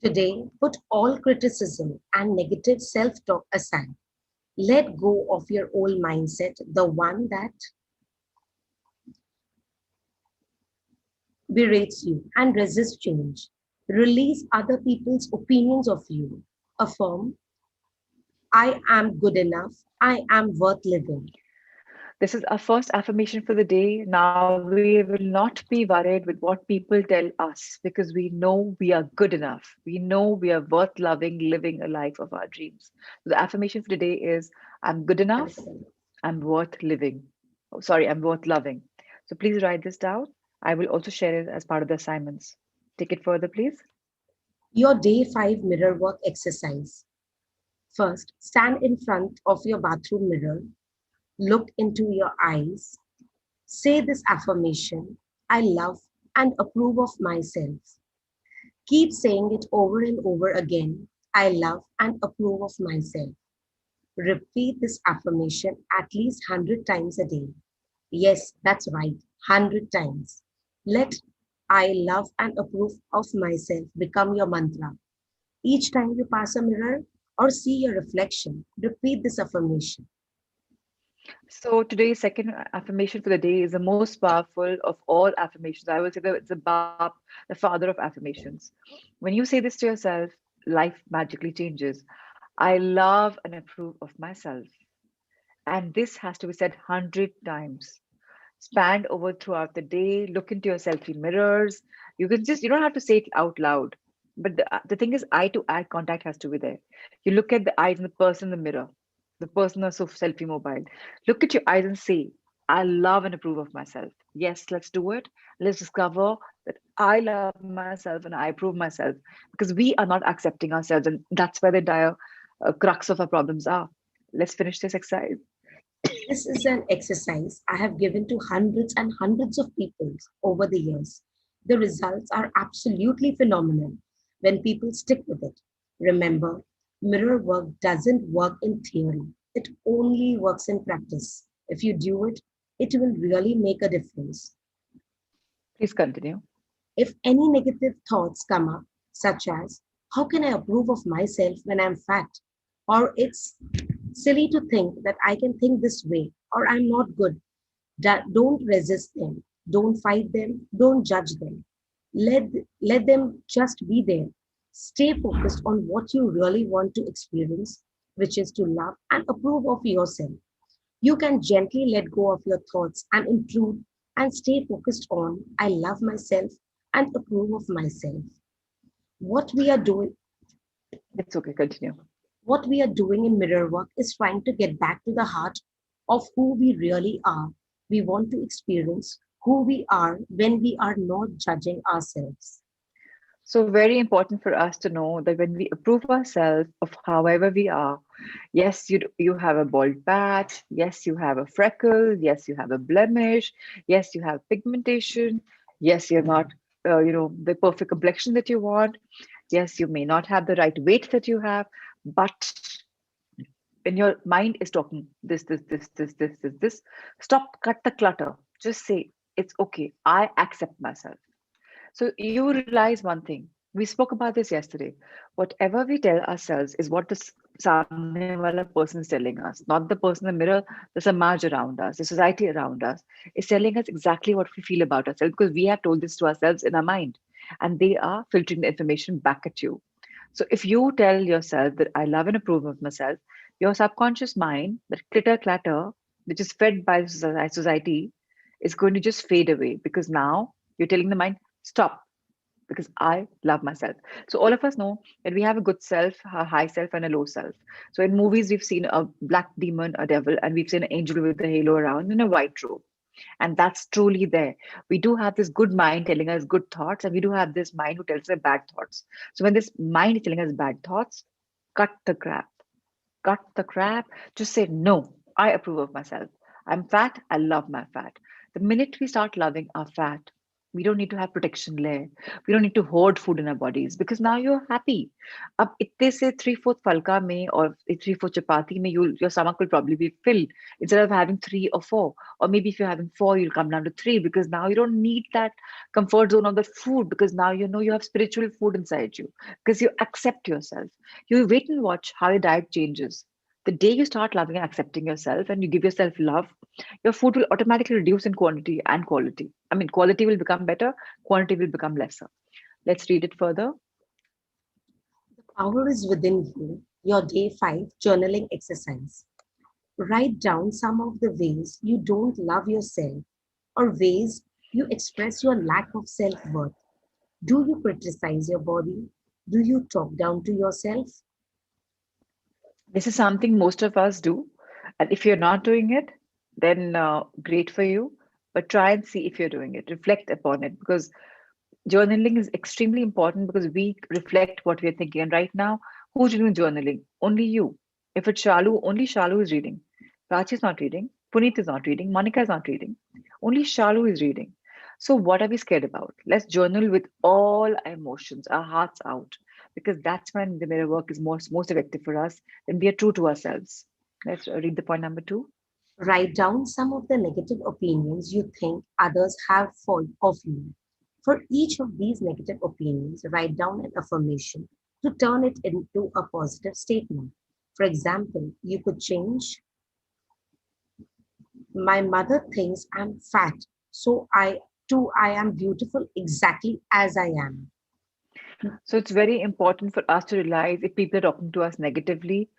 Today, put all criticism and negative self talk aside. Let go of your old mindset, the one that berates you and resist change. Release other people's opinions of you. Affirm, I am good enough. I am worth living. This is our first affirmation for the day. Now we will not be worried with what people tell us because we know we are good enough. We know we are worth loving, living a life of our dreams. So the affirmation for today is I'm good enough. I'm worth living. Oh, sorry, I'm worth loving. So please write this down. I will also share it as part of the assignments. Take it further, please. Your day 5 mirror work exercise. First, stand in front of your bathroom mirror, look into your eyes, say this affirmation: I love and approve of myself. Keep saying it over and over again: I love and approve of myself. Repeat this affirmation at least 100 times a day. Yes, that's right, 100 times. Let I love and approve of myself become your mantra. Each time you pass a mirror or see your reflection, repeat this affirmation. So today's second affirmation for the day is the most powerful of all affirmations. I would say that it's the Bab, the father of affirmations. When you say this to yourself, life magically changes. I love and approve of myself. And this has to be said 100 times. Span over throughout the day, look into your selfie mirrors. You don't have to say it out loud. But the thing is, eye to eye contact has to be there. You look at the eyes and the person in the mirror, the person that's so selfie mobile. Look at your eyes and say, I love and approve of myself. Yes, let's do it. Let's discover that I love myself and I approve myself because we are not accepting ourselves. And that's where the entire crux of our problems are. Let's finish this exercise. This is an exercise I have given to hundreds and hundreds of people over the years. The results are absolutely phenomenal when people stick with it. Remember, mirror work doesn't work in theory, it only works in practice. If you do it, it will really make a difference. Please continue. If any negative thoughts come up, such as, how can I approve of myself when I'm fat? Or it's silly to think that I can think this way, or I'm not good. Don't resist them. Don't fight them. Don't judge them. Let, let them just be there. Stay focused on what you really want to experience, which is to love and approve of yourself. You can gently let go of your thoughts and improve and stay focused on I love myself and approve of myself. What we are doing It's okay, continue. what we are doing in mirror work is trying to get back to the heart of who we really are. We want to experience who we are when we are not judging ourselves. So, very important for us to know that when we approve ourselves of however we are, yes, you have a bald patch, yes, you have a freckle, yes, you have a blemish, yes, you have pigmentation, yes, you're not, the perfect complexion that you want, yes, you may not have the right weight that you have, but when your mind is talking this, stop, cut the clutter. Just say, it's okay. I accept myself. So you realize one thing. We spoke about this yesterday. Whatever we tell ourselves is what the Samne wala person is telling us, not the person in the mirror, the samaj around us, the society around us is telling us exactly what we feel about ourselves because we have told this to ourselves in our mind and they are filtering the information back at you. So if you tell yourself that I love and approve of myself, your subconscious mind, that clitter clatter, which is fed by the society, is going to just fade away because now you're telling the mind, stop, because I love myself. So all of us know that we have a good self, a high self, and a low self. So in movies, we've seen a black demon, a devil, and we've seen an angel with a halo around in a white robe. And that's truly there. We do have this good mind telling us good thoughts, and we do have this mind who tells us bad thoughts. So when this mind is telling us bad thoughts, cut the crap. Cut the crap. Just say, no, I approve of myself. I'm fat. I love my fat. The minute we start loving our fat, we don't need to have protection layer. We don't need to hoard food in our bodies because now you're happy. अब इतने से 3/4 falka में or 3/4 chapati में your stomach will probably be filled instead of having 3 or 4. Or maybe if you're having 4, you'll come down to 3 because now you don't need that comfort zone of the food because now you know you have spiritual food inside you because you accept yourself. You wait and watch how your diet changes. The day you start loving and accepting yourself and you give yourself love, your food will automatically reduce in quantity and quality. I mean, quality will become better, quantity will become lesser. Let's read it further. The power is within you, your day 5 journaling exercise. Write down some of the ways you don't love yourself or ways you express your lack of self worth. Do you criticize your body? Do you talk down to yourself? This is something most of us do. And if you're not doing it, then great for you. but try and see if you're doing it. Reflect upon it, because journaling is extremely important because we reflect what we're thinking. And right now, who's doing journaling? Only you. If it's Shalu, only Shalu is reading. Prachi is not reading. Puneet is not reading. Monica is not reading. Only Shalu is reading. So, what are we scared about? Let's journal with all our emotions, our hearts out, because that's when the mirror work is most effective for us. Then we are true to ourselves. Let's read the point number two. Write down some of the negative opinions you think others have of you. For each of these negative opinions, write down an affirmation to turn it into a positive statement. For example, you could change, my mother thinks I'm fat, so I am beautiful exactly as I am. So it's very important for us to realize if people are talking to us negatively,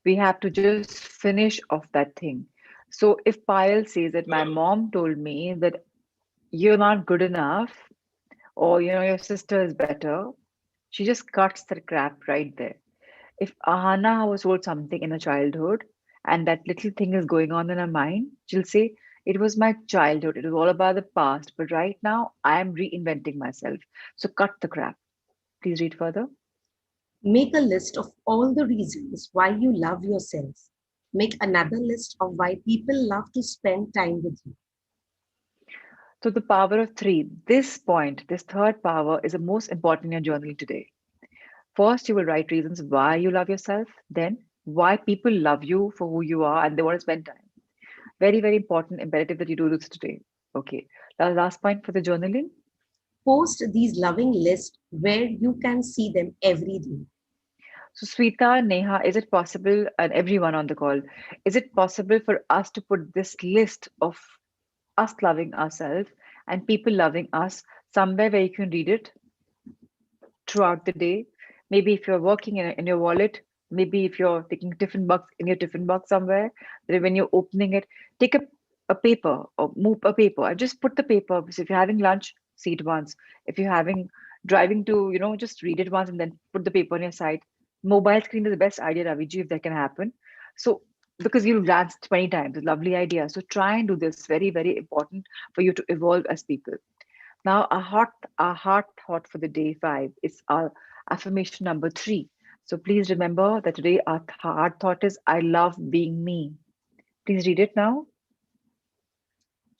we have to just finish off that thing. So if Payal says that my mom told me that you're not good enough, or your sister is better, she just cuts the crap right there. If Ahana was told something in her childhood and that little thing is going on in her mind, she'll say, it was my childhood, it was all about the past, but right now I am reinventing myself. So cut the crap. Please read further. Make a list of all the reasons why you love yourself. Make another list of why people love to spend time with you. So the power of three, this point, this third power is the most important in your journaling today. First, you will write reasons why you love yourself, then why people love you for who you are and they want to spend time. Very, very important imperative that you do this today. Okay. The last point for the journaling. Post these loving lists where you can see them every day. So, Sweeta, Neha, is it possible, and everyone on the call, is it possible for us to put this list of us loving ourselves and people loving us somewhere where you can read it throughout the day? Maybe if you're working in your wallet, maybe if you're taking tiffin box in your tiffin box somewhere, then when you're opening it, take a paper or move a paper and just put the paper. So if you're having lunch, see it once. If you're having driving to, just read it once and then put the paper on your side. Mobile screen is the best idea, Raviji, if that can happen. So because you'll glance 20 times, it's a lovely idea. So try and do this. Very, very important for you to evolve as people. Now, our heart thought for the day five is our affirmation number three. So please remember that today our heart thought is I love being me. Please read it now.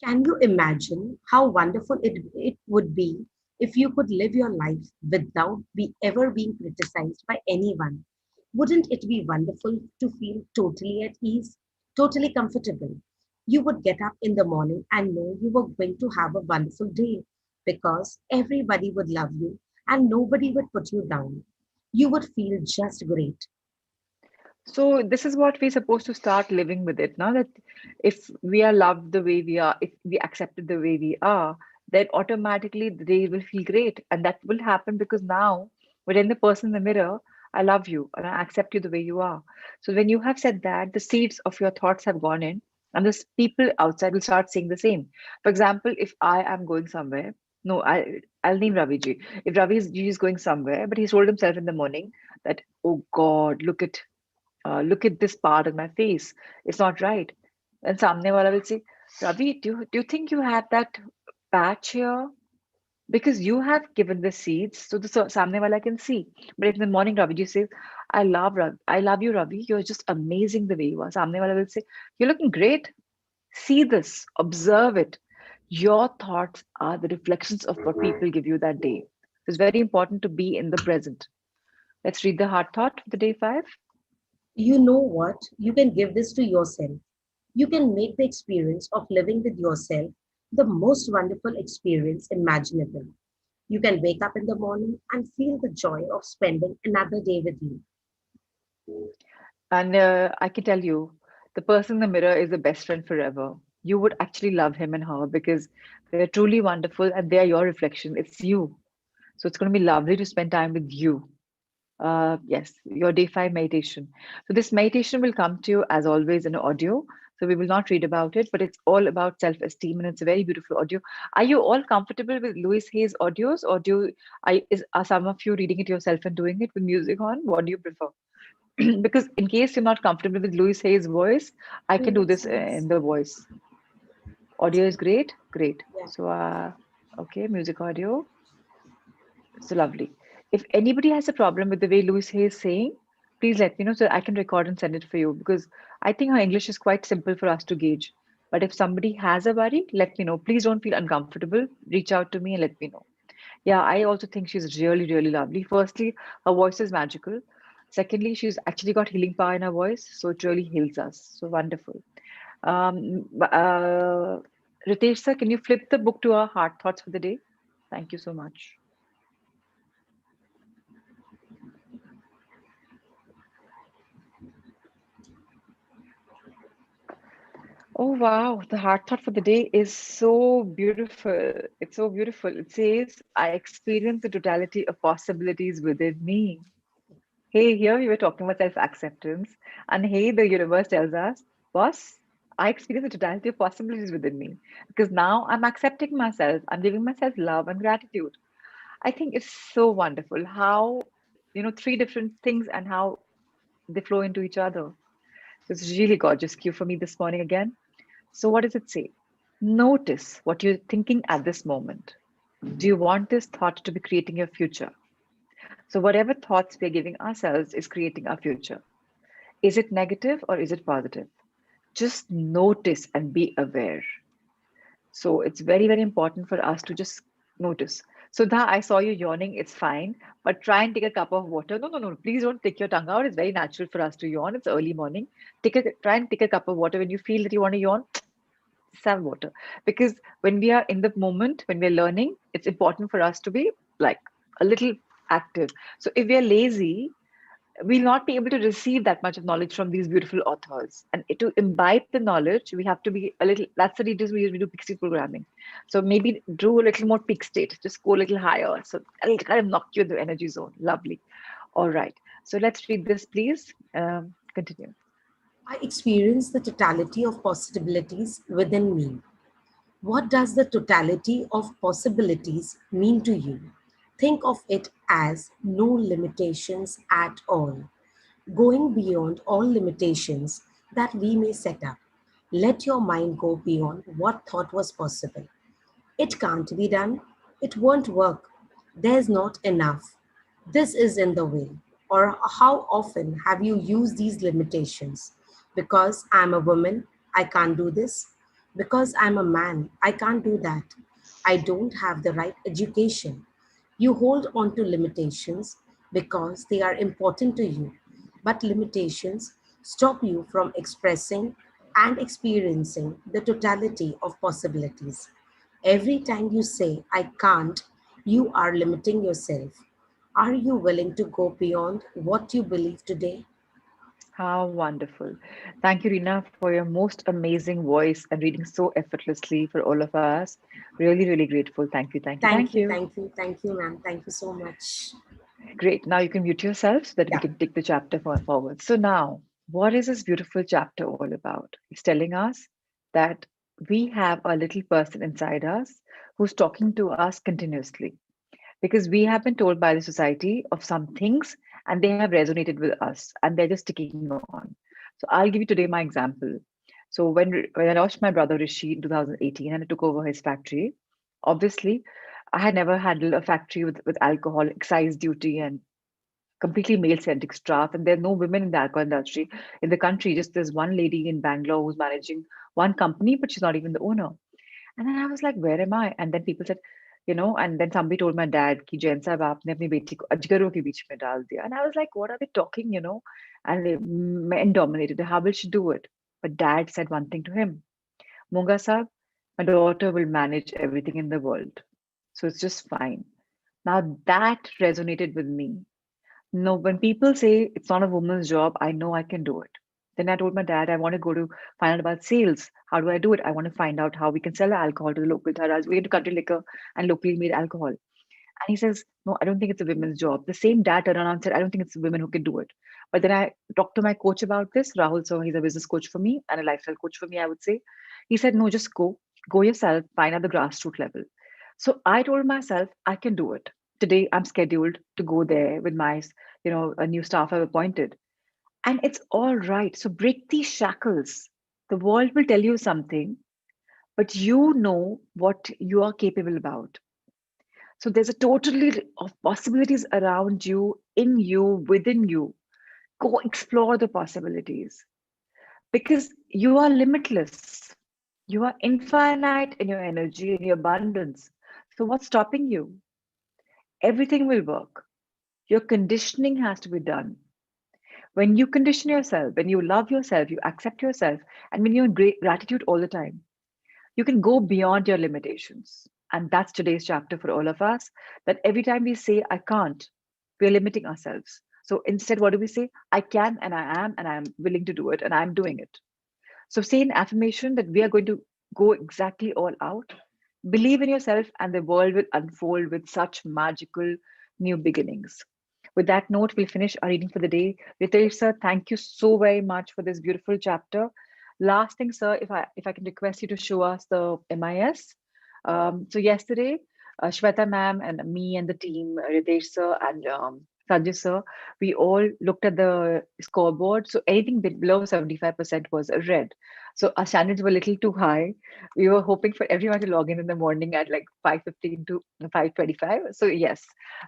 Can you imagine how wonderful it would be if you could live your life without ever being criticized by anyone? Wouldn't it be wonderful to feel totally at ease, totally comfortable? You would get up in the morning and know you were going to have a wonderful day because everybody would love you and nobody would put you down. You would feel just great. So this is what we're supposed to start living with it now, that if we are loved the way we are, if we accepted the way we are, then automatically the day will feel great. And that will happen because now when the person in the mirror, I love you and I accept you the way you are. So when you have said that, the seeds of your thoughts have gone in and the people outside will start saying the same. For example, if I am going somewhere, no, I'll name Raviji. If Ravi is going somewhere, but he's told himself in the morning that, oh God, look at this part of my face. It's not right. And Samne wala will say, Ravi, do you think you have that patch here? Because you have given the seeds, so the Samne wala can see. But in the morning, Ravi ji says, I love you, Ravi. You're just amazing the way you are. Samne wala will say, you're looking great. See this, observe it. Your thoughts are the reflections of what people give you that day. It's very important to be in the present. Let's read the heart thought for the day five. You know what? You can give this to yourself. You can make the experience of living with yourself the most wonderful experience imaginable. You can wake up in the morning and feel the joy of spending another day with you. And I can tell you, the person in the mirror is the best friend forever. You would actually love him and her because they're truly wonderful and they are your reflection. It's you. So it's going to be lovely to spend time with you. Yes, your day five meditation. So this meditation will come to you as always in audio. So we will not read about it, but it's all about self-esteem and it's a very beautiful audio. Are you all comfortable with Louis Hayes audios, or are some of you reading it yourself and doing it with music on? What do you prefer? Because in case you're not comfortable with Louis Hay's voice, I can do Makes this sense. in the voice. Audio is great. Great. Yeah. So, okay, music audio. So lovely. If anybody has a problem with the way Louis Hay is saying, please let me know so I can record and send it for you because I think her English is quite simple for us to gauge. But if somebody has a worry, let me know. Please don't feel uncomfortable. Reach out to me and let me know. Yeah, I also think she's really, really lovely. Firstly, her voice is magical. Secondly, she's actually got healing power in her voice, so it really heals us. So wonderful. Ritesh sir, can you flip the book to our heart thoughts for the day? Thank you so much. Oh wow, the heart thought for the day is so beautiful. It's so beautiful. It says, I experience the totality of possibilities within me. Hey, here we were talking about self-acceptance, and hey, the universe tells us, boss, I experience the totality of possibilities within me because now I'm accepting myself. I'm giving myself love and gratitude. I think it's so wonderful how, three different things and how they flow into each other. It's really gorgeous cue for me this morning again. So, what does it say? Notice what you're thinking at this moment. Do you want this thought to be creating your future? So, whatever thoughts we're giving ourselves is creating our future. Is it negative or is it positive? Just notice and be aware. So, it's very, very important for us to just notice. So, that I saw you yawning, it's fine, but try and take a cup of water. No, no, no, please don't take your tongue out. It's very natural for us to yawn. It's early morning. Try and take a cup of water when you feel that you want to yawn. Have water because when we are in the moment when we're learning it's important for us to be like a little active. So if we are lazy we'll not be able to receive that much of knowledge from these beautiful authors, and to imbibe the knowledge we have to be a little. That's the reason we do peak state programming. So maybe do a little more peak state, just go a little higher, so I'll kind of knock you in the energy zone. Lovely. All right, so let's read this please. Continue. I experience the totality of possibilities within me. What does the totality of possibilities mean to you? Think of it as no limitations at all, going beyond all limitations that we may set up. Let your mind go beyond what thought was possible. It can't be done. It won't work. There's not enough. This is in the way. Or how often have you used these limitations? Because I'm a woman, I can't do this. Because I'm a man, I can't do that. I don't have the right education. You hold on to limitations because they are important to you, but limitations stop you from expressing and experiencing the totality of possibilities. Every time you say, I can't, you are limiting yourself. Are you willing to go beyond what you believe today? How wonderful. Thank you, Rina, for your most amazing voice and reading so effortlessly for all of us. Really, really grateful. Thank you, thank you, thank you. Thank you, ma'am. Thank you so much. Great. Now you can mute yourself so that we Yeah. can take the chapter forward. So, now, what is this beautiful chapter all about? It's telling us that we have a little person inside us who's talking to us continuously because we have been told by the society of some things and they have resonated with us and they're just sticking on. So I'll give you today my example. So when I lost my brother Rishi in 2018 and I took over his factory, obviously I had never handled a factory with alcohol, excise duty, and completely male-centric staff, and there are no women in the alcohol industry in the country. Just there's one lady in Bangalore who's managing one company, but she's not even the owner. And then I was like, where am I? And then people said, and then somebody told my dad कि जैन साहब आपने अपनी बेटी को अजगरों के बीच में डाल दिया. And I was like, what are they talking? And men dominated. How will she do it? But dad said one thing to him, Munga साहब, my daughter will manage everything in the world. So it's just fine. Now that resonated with me. No, when people say it's not a woman's job, I know I can do it. Then I told my dad, I want to go to find out about sales. How do I do it? I want to find out how we can sell alcohol to the local dharas. We into country liquor and locally made alcohol. And he says, no, I don't think it's a women's job. The same dad turned around and said, I don't think it's women who can do it. But then I talked to my coach about this, Rahul. So he's a business coach for me and a lifestyle coach for me, I would say. He said, no, just go yourself, find out the grassroots level. So I told myself, I can do it. Today, I'm scheduled to go there with my, a new staff I've appointed. And it's all right. So break these shackles. The world will tell you something, but you know what you are capable about. So there's a totally of possibilities around you, in you, within you. Go explore the possibilities because you are limitless. You are infinite in your energy and your abundance. So what's stopping you? Everything will work. Your conditioning has to be done. When you condition yourself, when you love yourself, you accept yourself, and when you're in great gratitude all the time, you can go beyond your limitations. And that's today's chapter for all of us. That every time we say, I can't, we're limiting ourselves. So instead, what do we say? I can, and I am willing to do it, and I'm doing it. So say an affirmation that we are going to go exactly all out. Believe in yourself, and the world will unfold with such magical new beginnings. With that note, we'll finish our reading for the day. Ritesh sir, thank you so very much for this beautiful chapter. Last thing, sir, if I can request you to show us the MIS. So yesterday, Shweta ma'am and me and the team, Ritesh sir and Sanjay sir, we all looked at the scoreboard. So anything below 75% was red. So our standards were a little too high. We were hoping for everyone to log in the morning at like 5:15 to 5:25. So yes,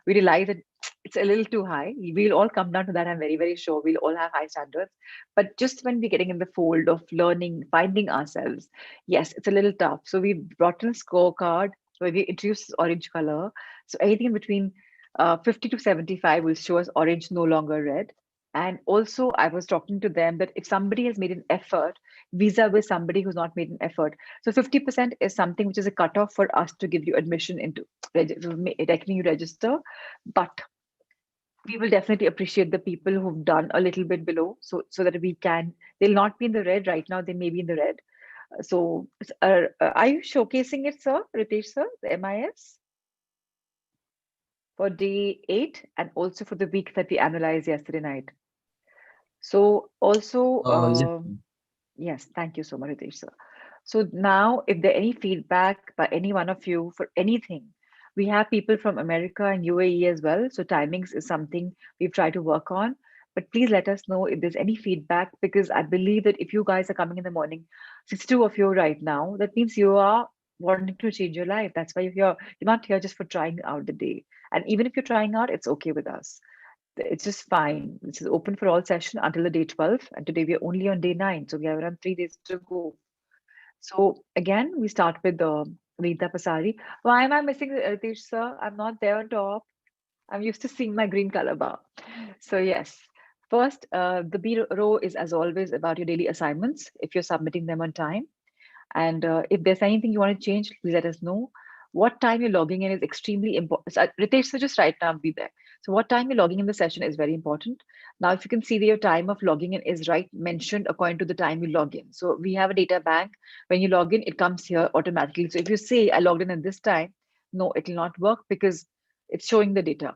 we realized that it's a little too high. We'll all come down to that. I'm very, very sure we'll all have high standards. But just when we're getting in the fold of learning, finding ourselves, yes, it's a little tough. So we brought in a scorecard where we introduced orange color. So anything in between 50 to 75 will show us orange, no longer red. And also, I was talking to them that if somebody has made an effort vis-a-vis somebody who's not made an effort, so 50% is something which is a cutoff for us to give you admission into, letting you register. But we will definitely appreciate the people who've done a little bit below, so that we can. They'll not be in the red right now. They may be in the red. So, are you showcasing it, sir, Ritesh, sir, the MIS for day 8 and also for the week that we analyzed yesterday night? So, also, Yes. yes, thank you so much, Ritesh, sir. So now, if there any feedback by any one of you for anything, we have people from America and UAE as well. So timings is something we've tried to work on. But please let us know if there's any feedback because I believe that if you guys are coming in the morning, 62 of you right now, that means you are wanting to change your life. That's why you're here. You're not here just for trying out the day. And even if you're trying out, it's okay with us. It's just fine. This is open for all session until the day 12. And today we are only on day 9. So we have around 3 days to go. So again, we start with Rita Pasari. Why am I missing Ritesh sir? I'm not there on top. I'm used to seeing my green color bar. So yes, first, the B row is as always about your daily assignments if you're submitting them on time. And if there's anything you want to change, please let us know. What time you're logging in is extremely important. So, Ritesh, so just right now be there. So what time you're logging in the session is very important. Now, if you can see that your time of logging in is right mentioned according to the time you log in. So we have a data bank. When you log in, it comes here automatically. So if you say I logged in at this time, no, it will not work because it's showing the data.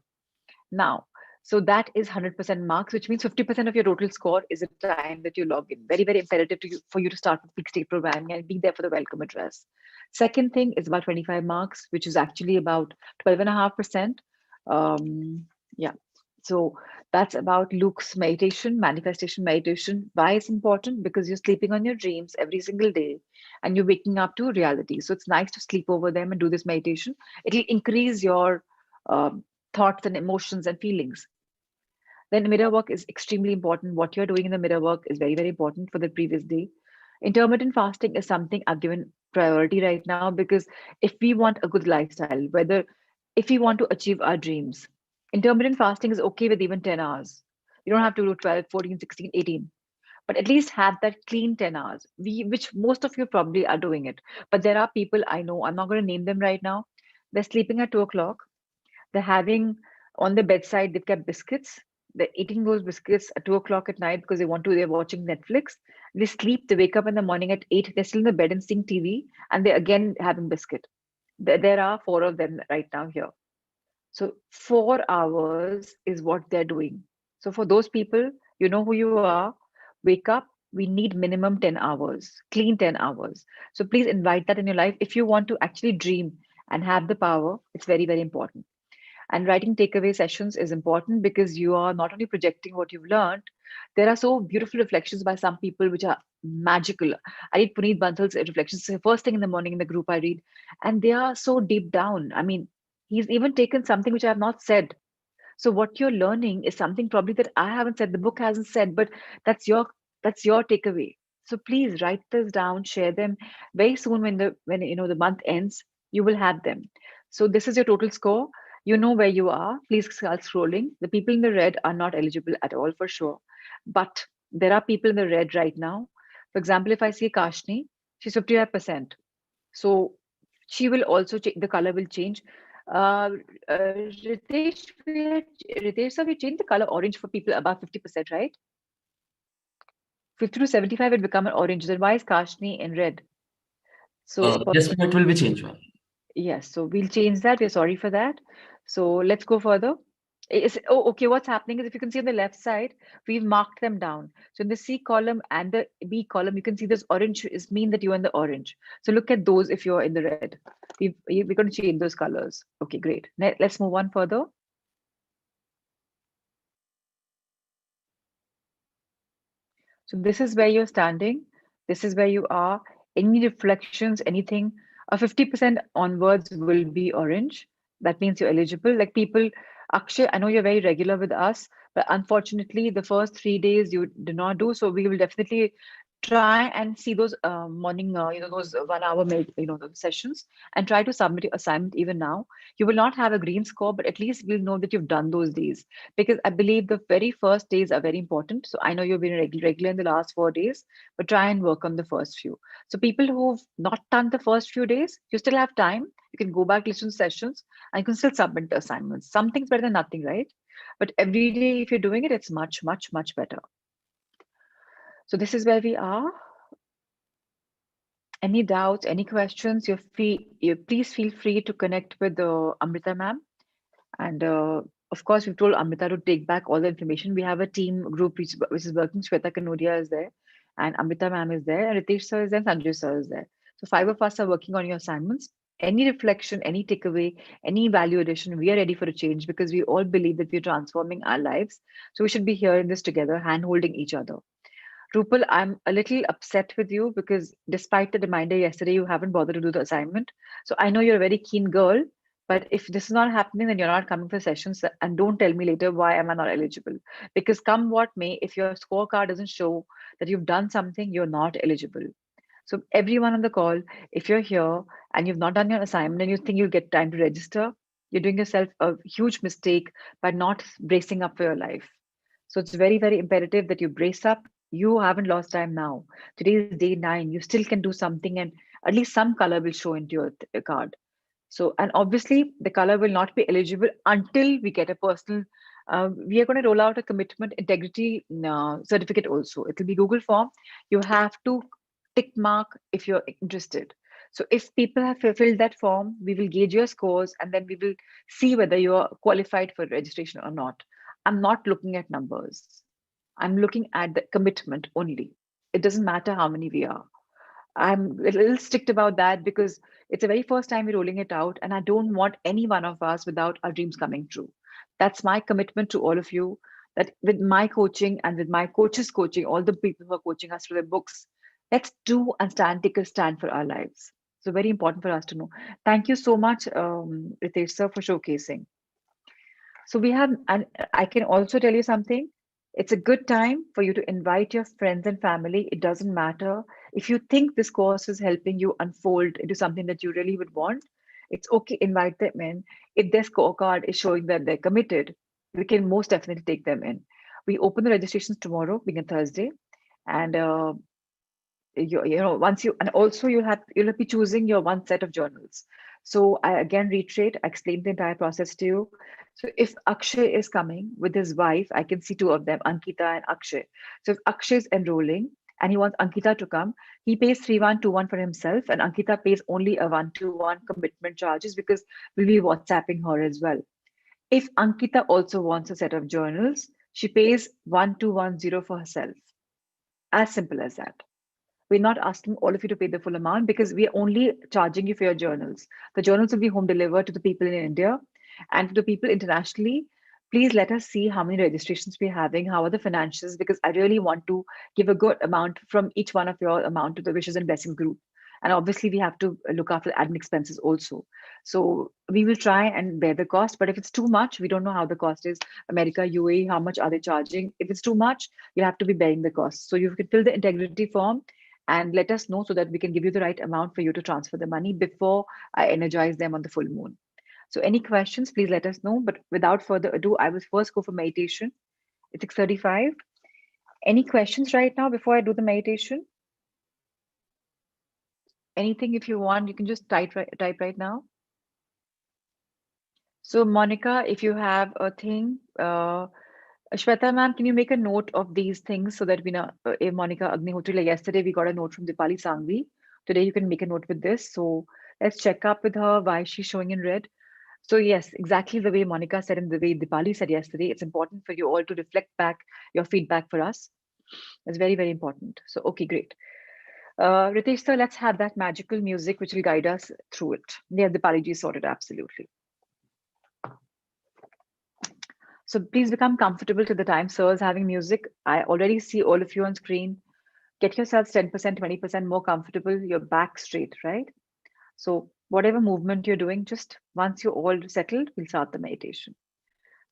Now, so that is 100% marks, which means 50% of your total score is the time that you log in. Very, very imperative for you to start with peak state programming and be there for the welcome address. Second thing is about 25 marks, which is actually about 12.5%. Yeah. So that's about Luke's meditation, manifestation meditation. Why it's important? Because you're sleeping on your dreams every single day and you're waking up to reality. So it's nice to sleep over them and do this meditation. It'll increase your thoughts and emotions and feelings. Then mirror work is extremely important. What you're doing in the mirror work is very, very important for the previous day. Intermittent fasting is something I've given priority right now because if we want a good lifestyle, whether if we want to achieve our dreams, intermittent fasting is okay with even 10 hours. You don't have to do 12, 14, 16, 18, but at least have that clean 10 hours, which most of you probably are doing it. But there are people I know, I'm not going to name them right now. They're sleeping at 2 o'clock. They're having on the bedside, they've kept biscuits. They're eating those biscuits at 2 o'clock at night because they're watching Netflix. They sleep, they wake up in the morning at 8, they're still in the bed and seeing TV, and they're again having biscuit. There are 4 of them right now here. So 4 hours is what they're doing. So for those people, you know who you are, wake up. We need minimum 10 hours, clean 10 hours. So please invite that in your life. If you want to actually dream and have the power, it's very, very important. And writing takeaway sessions is important because you are not only projecting what you've learned, there are so beautiful reflections by some people which are magical. I read Puneet Bansal's reflections first thing in the morning in the group I read, and they are so deep down. I mean, he's even taken something which I have not said. So what you're learning is something probably that I haven't said, the book hasn't said, but that's your that's your takeaway. So please write this down, share them very soon when the month ends, you will have them. So this is your total score. You know where you are. Please start scrolling. The people in the red are not eligible at all for sure. But there are people in the red right now. For example, if I see Kashni, she's 55%. So she will also the color will change. Uh, Ritesh, sir, we changed the color orange for people above 50%, right? 50 to 75 it become an orange. Then why is Kashni in red? So Yes, ma'am, it will be changed, ma'am. yes, so we'll change that. We're sorry for that. So let's go further. Okay. What's happening is if you can see on the left side, we've marked them down. So in the C column and the B column, you can see this orange is mean that you're in the orange. So look at those if you're in the red. We're going to change those colors. Okay, great. Let's move on further. So this is where you're standing. This is where you are. Any reflections, anything, 50% onwards will be orange. That means you're eligible. Like people, Akshay, I know you're very regular with us, but unfortunately, the first 3 days you did not do. So we will definitely try and see those morning, those 1 hour, those sessions, and try to submit your assignment even now. You will not have a green score, but at least we'll know that you've done those days because I believe the very first days are very important. So I know you've been regular in the last 4 days, but try and work on the first few. So people who've not done the first few days, you still have time. You can go back, listen to sessions, and you can still submit the assignments. Something's better than nothing, right? But every day, if you're doing it, it's much, much, much better. So this is where we are. Any doubts, any questions, you please feel free to connect with Amrita ma'am. And of course, we've told Amrita to take back all the information. We have a team group which is working. Shweta Kanodia is there, and Amrita ma'am is there, and Ritesh sir is there, and Sanjay sir is there. So five of us are working on your assignments. Any reflection, any takeaway, any value addition, we are ready for a change because we all believe that we're transforming our lives. So we should be here in this together, hand holding each other. Rupal, I'm a little upset with you because despite the reminder yesterday, you haven't bothered to do the assignment. So I know you're a very keen girl, but if this is not happening, then you're not coming for sessions. And don't tell me later why am I not eligible? Because come what may, if your scorecard doesn't show that you've done something, you're not eligible. So everyone on the call, if you're here and you've not done your assignment and you think you'll get time to register, you're doing yourself a huge mistake by not bracing up for your life. So it's very, very imperative that you brace up. You haven't lost time now. Today is day 9. You still can do something, and at least some color will show into your card. So, and obviously, the color will not be eligible until we get a personal. We are going to roll out a commitment integrity certificate also. It will be Google form. You have to tick mark if you're interested. So, if people have filled that form, we will gauge your scores and then we will see whether you are qualified for registration or not. I'm not looking at numbers. I'm looking at the commitment only. It doesn't matter how many we are. I'm a little strict about that because it's the very first time we're rolling it out, and I don't want any one of us without our dreams coming true. That's my commitment to all of you. That with my coaching and with my coaches coaching, all the people who are coaching us through their books, let's do and take a stand for our lives. So very important for us to know. Thank you so much, Ritesh sir, for showcasing. So we have, and I can also tell you something. It's a good time for you to invite your friends and family. It doesn't matter. If you think this course is helping you unfold into something that you really would want, it's okay, invite them in. If their scorecard is showing that they're committed, we can most definitely take them in. We open the registrations tomorrow, being a Thursday, and once you and also you'll be choosing your one set of journals. So I again reiterate, I explained the entire process to you. So if Akshay is coming with his wife, I can see two of them, Ankita and Akshay. So if Akshay is enrolling and he wants Ankita to come, he pays 3121 for himself, and Ankita pays only a 121 commitment charges because we'll be WhatsApping her as well. If Ankita also wants a set of journals, she pays 1210 for herself. As simple as that. We're not asking all of you to pay the full amount because we are only charging you for your journals. The journals will be home delivered to the people in India. And to the people internationally, please let us see how many registrations we're having, how are the financials, because I really want to give a good amount from each one of your amount to the Wishes and Blessings group. And obviously, we have to look after admin expenses also. So we will try and bear the cost. But if it's too much, we don't know how the cost is. America, UAE, how much are they charging? If it's too much, you have to be bearing the cost. So you can fill the integrity form and let us know so that we can give you the right amount for you to transfer the money before I energize them on the full moon. So any questions, please let us know. But without further ado, I will first go for meditation. It's 6:35. Any questions right now before I do the meditation? Anything if you want, you can just type right now. So Monica, if you have a thing, Shweta ma'am, can you make a note of these things so that we know, Monica Agnihotri, like yesterday we got a note from Dipali Sangvi. Today you can make a note with this. So let's check up with her why she's showing in red. So yes, exactly the way Monica said and the way Dipali said yesterday, it's important for you all to reflect back your feedback for us. It's very, very important. So, okay, great. Ritesh sir, let's have that magical music which will guide us through it. Yeah, Dipali ji sorted, absolutely. So please become comfortable to the time sir is having music. I already see all of you on screen. Get yourselves 10%, 20% more comfortable, your back straight, right? So whatever movement you're doing, just once you're all settled, we'll start the meditation.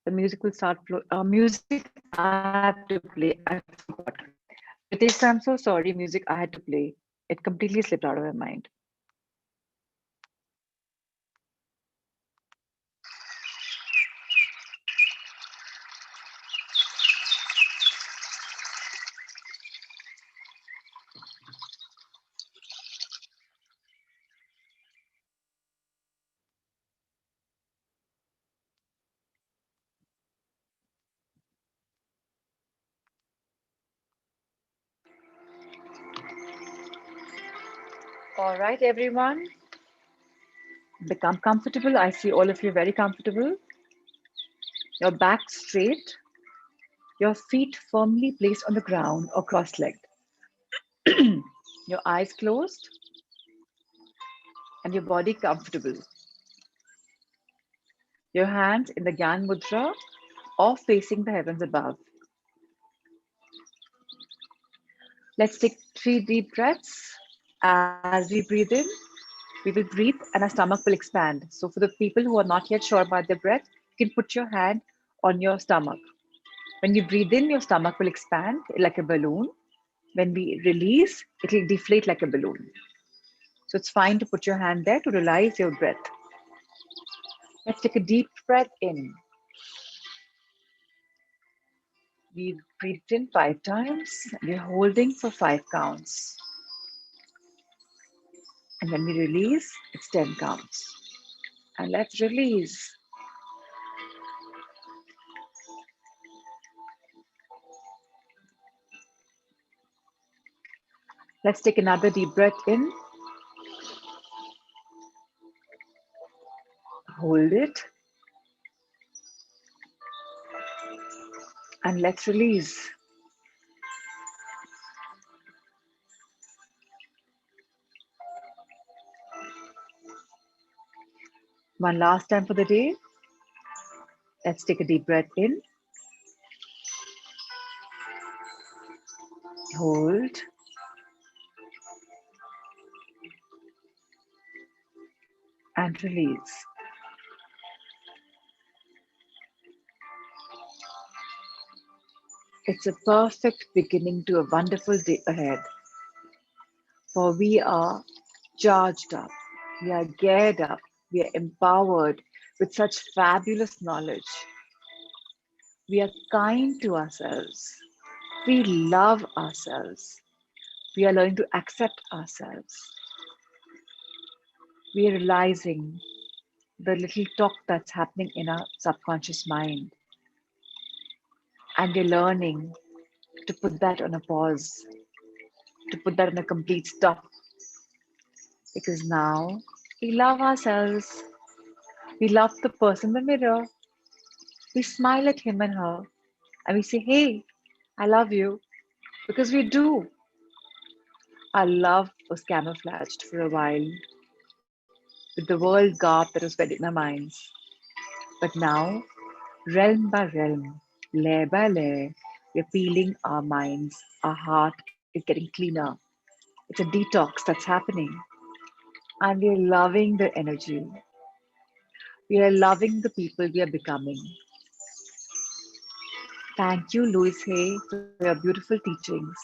The music will start music I have to play. I forgot. Ritesh, I'm so sorry. Music I had to play. It completely slipped out of my mind. All right, everyone. Become comfortable. I see all of you very comfortable. Your back straight, your feet firmly placed on the ground or cross-legged. Your eyes closed and your body comfortable. Your hands in the Gyan Mudra or facing the heavens above. Let's take 3 deep breaths. As we breathe in, we will breathe and our stomach will expand. So for the people who are not yet sure about their breath, you can put your hand on your stomach. When you breathe in, your stomach will expand like a balloon. When we release, it will deflate like a balloon. So it's fine to put your hand there to realize your breath. Let's take a deep breath in. We breathed in 5 times. We're holding for 5 counts. And when we release, it's 10 counts. And let's release. Let's take another deep breath in. Hold it. And let's release. One last time for the day. Let's take a deep breath in. Hold. And release. It's a perfect beginning to a wonderful day ahead. For we are charged up, we are geared up, we are empowered with such fabulous knowledge. We are kind to ourselves. We love ourselves. We are learning to accept ourselves. We are realizing the little talk that's happening in our subconscious mind. And we're learning to put that on a pause, to put that on a complete stop. Because now we love ourselves. We love the person in the mirror. We smile at him and her and we say, hey, I love you. Because we do. Our love was camouflaged for a while with the world garb that was fed in our minds. But now, realm by realm, layer by layer, we're peeling our minds. Our heart is getting cleaner. It's a detox that's happening. And we are loving the energy. We are loving the people we are becoming. Thank you, Louis Hay, for your beautiful teachings.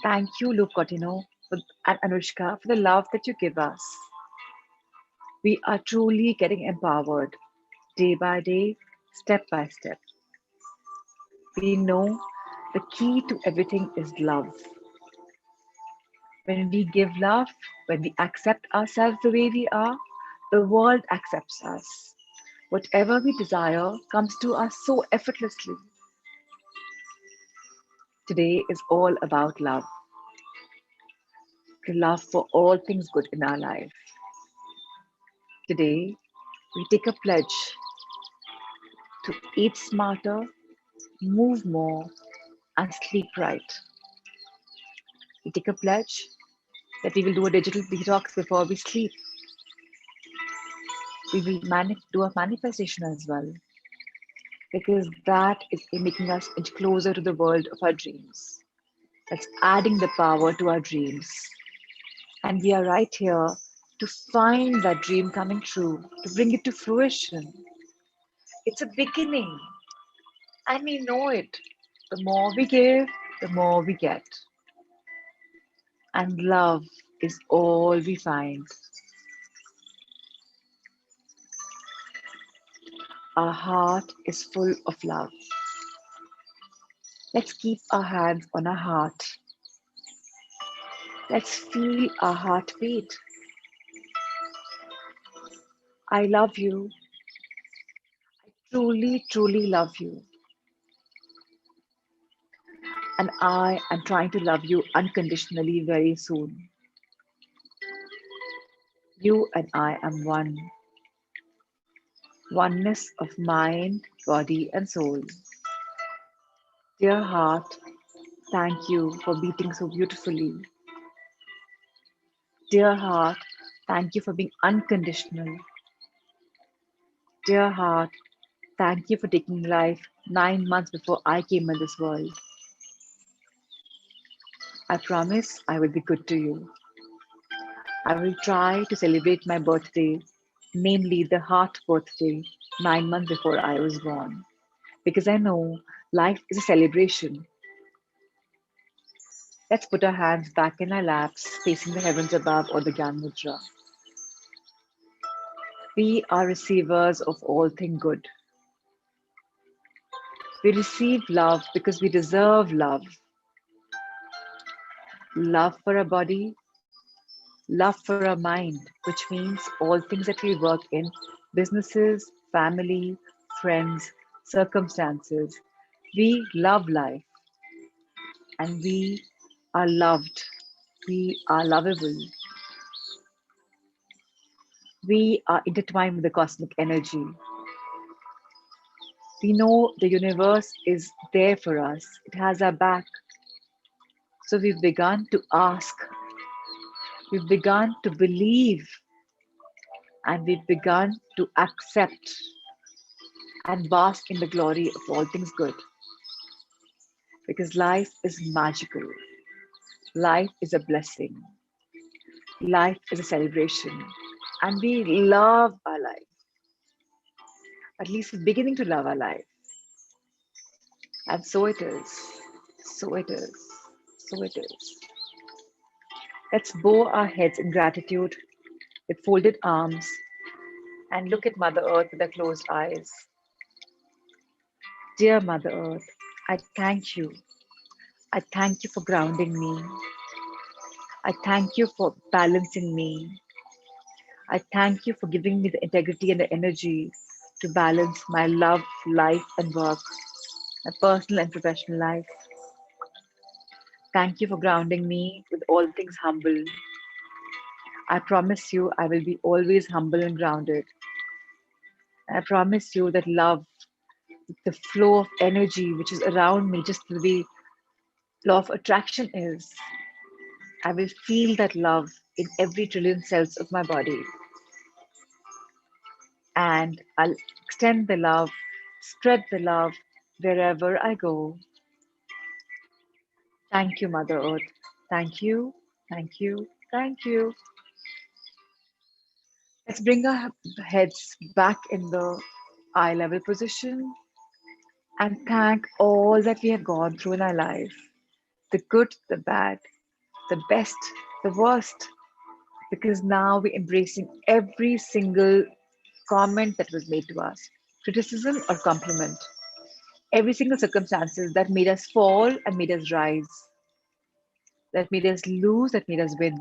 Thank you, Luke Cotino and Anushka, for the love that you give us. We are truly getting empowered day by day, step by step. We know the key to everything is love. When we give love, when we accept ourselves the way we are, the world accepts us. Whatever we desire comes to us so effortlessly. Today is all about love, the love for all things good in our life. Today, we take a pledge to eat smarter, move more, and sleep right. We take a pledge that we will do a digital detox before we sleep. We will do a manifestation as well, because that is making us inch closer to the world of our dreams. That's adding the power to our dreams. And we are right here to find that dream coming true, to bring it to fruition. It's a beginning, and we know it. The more we give, the more we get. And love is all we find. Our heart is full of love. Let's keep our hands on our heart. Let's feel our heart beat. I love you. Truly, truly love you. And I am trying to love you unconditionally very soon. You and I am one. Oneness of mind, body, and soul. Dear heart, thank you for beating so beautifully. Dear heart, thank you for being unconditional. Dear heart, thank you for taking life 9 months before I came in this world. I promise I will be good to you. I will try to celebrate my birthday, namely the heart birthday, 9 months before I was born. Because I know life is a celebration. Let's put our hands back in our laps, facing the heavens above or the Gyan Mudra. We are receivers of all thing good. We receive love because we deserve love. Love for our body, love for our mind, which means all things that we work in businesses, family, friends, circumstances. We love life and we are loved. We are lovable. We are intertwined with the cosmic energy. We know the universe is there for us, it has our back. So we've begun to ask, we've begun to believe, and we've begun to accept and bask in the glory of all things good. Because life is magical, life is a blessing, life is a celebration, and we love our life. At least we're beginning to love our life. And so it is, so it is, so it is. Let's bow our heads in gratitude with folded arms and look at Mother Earth with our closed eyes. Dear Mother Earth, I thank you. I thank you for grounding me. I thank you for balancing me. I thank you for giving me the integrity and the energy to balance my love, life, and work, my personal and professional life. Thank you for grounding me with all things humble. I promise you I will be always humble and grounded. I promise you that love, the flow of energy which is around me, just the way law of attraction is, I will feel that love in every trillion cells of my body. and I'll extend the love, spread the love wherever I go. Thank you, Mother Earth. Thank you, thank you, thank you. Let's bring our heads back in the eye level position and thank all that we have gone through in our life, the good, the bad, the best, the worst, because now we're embracing every single comment that was made to us, criticism or compliment, every single circumstances that made us fall and made us rise, that made us lose, that made us win.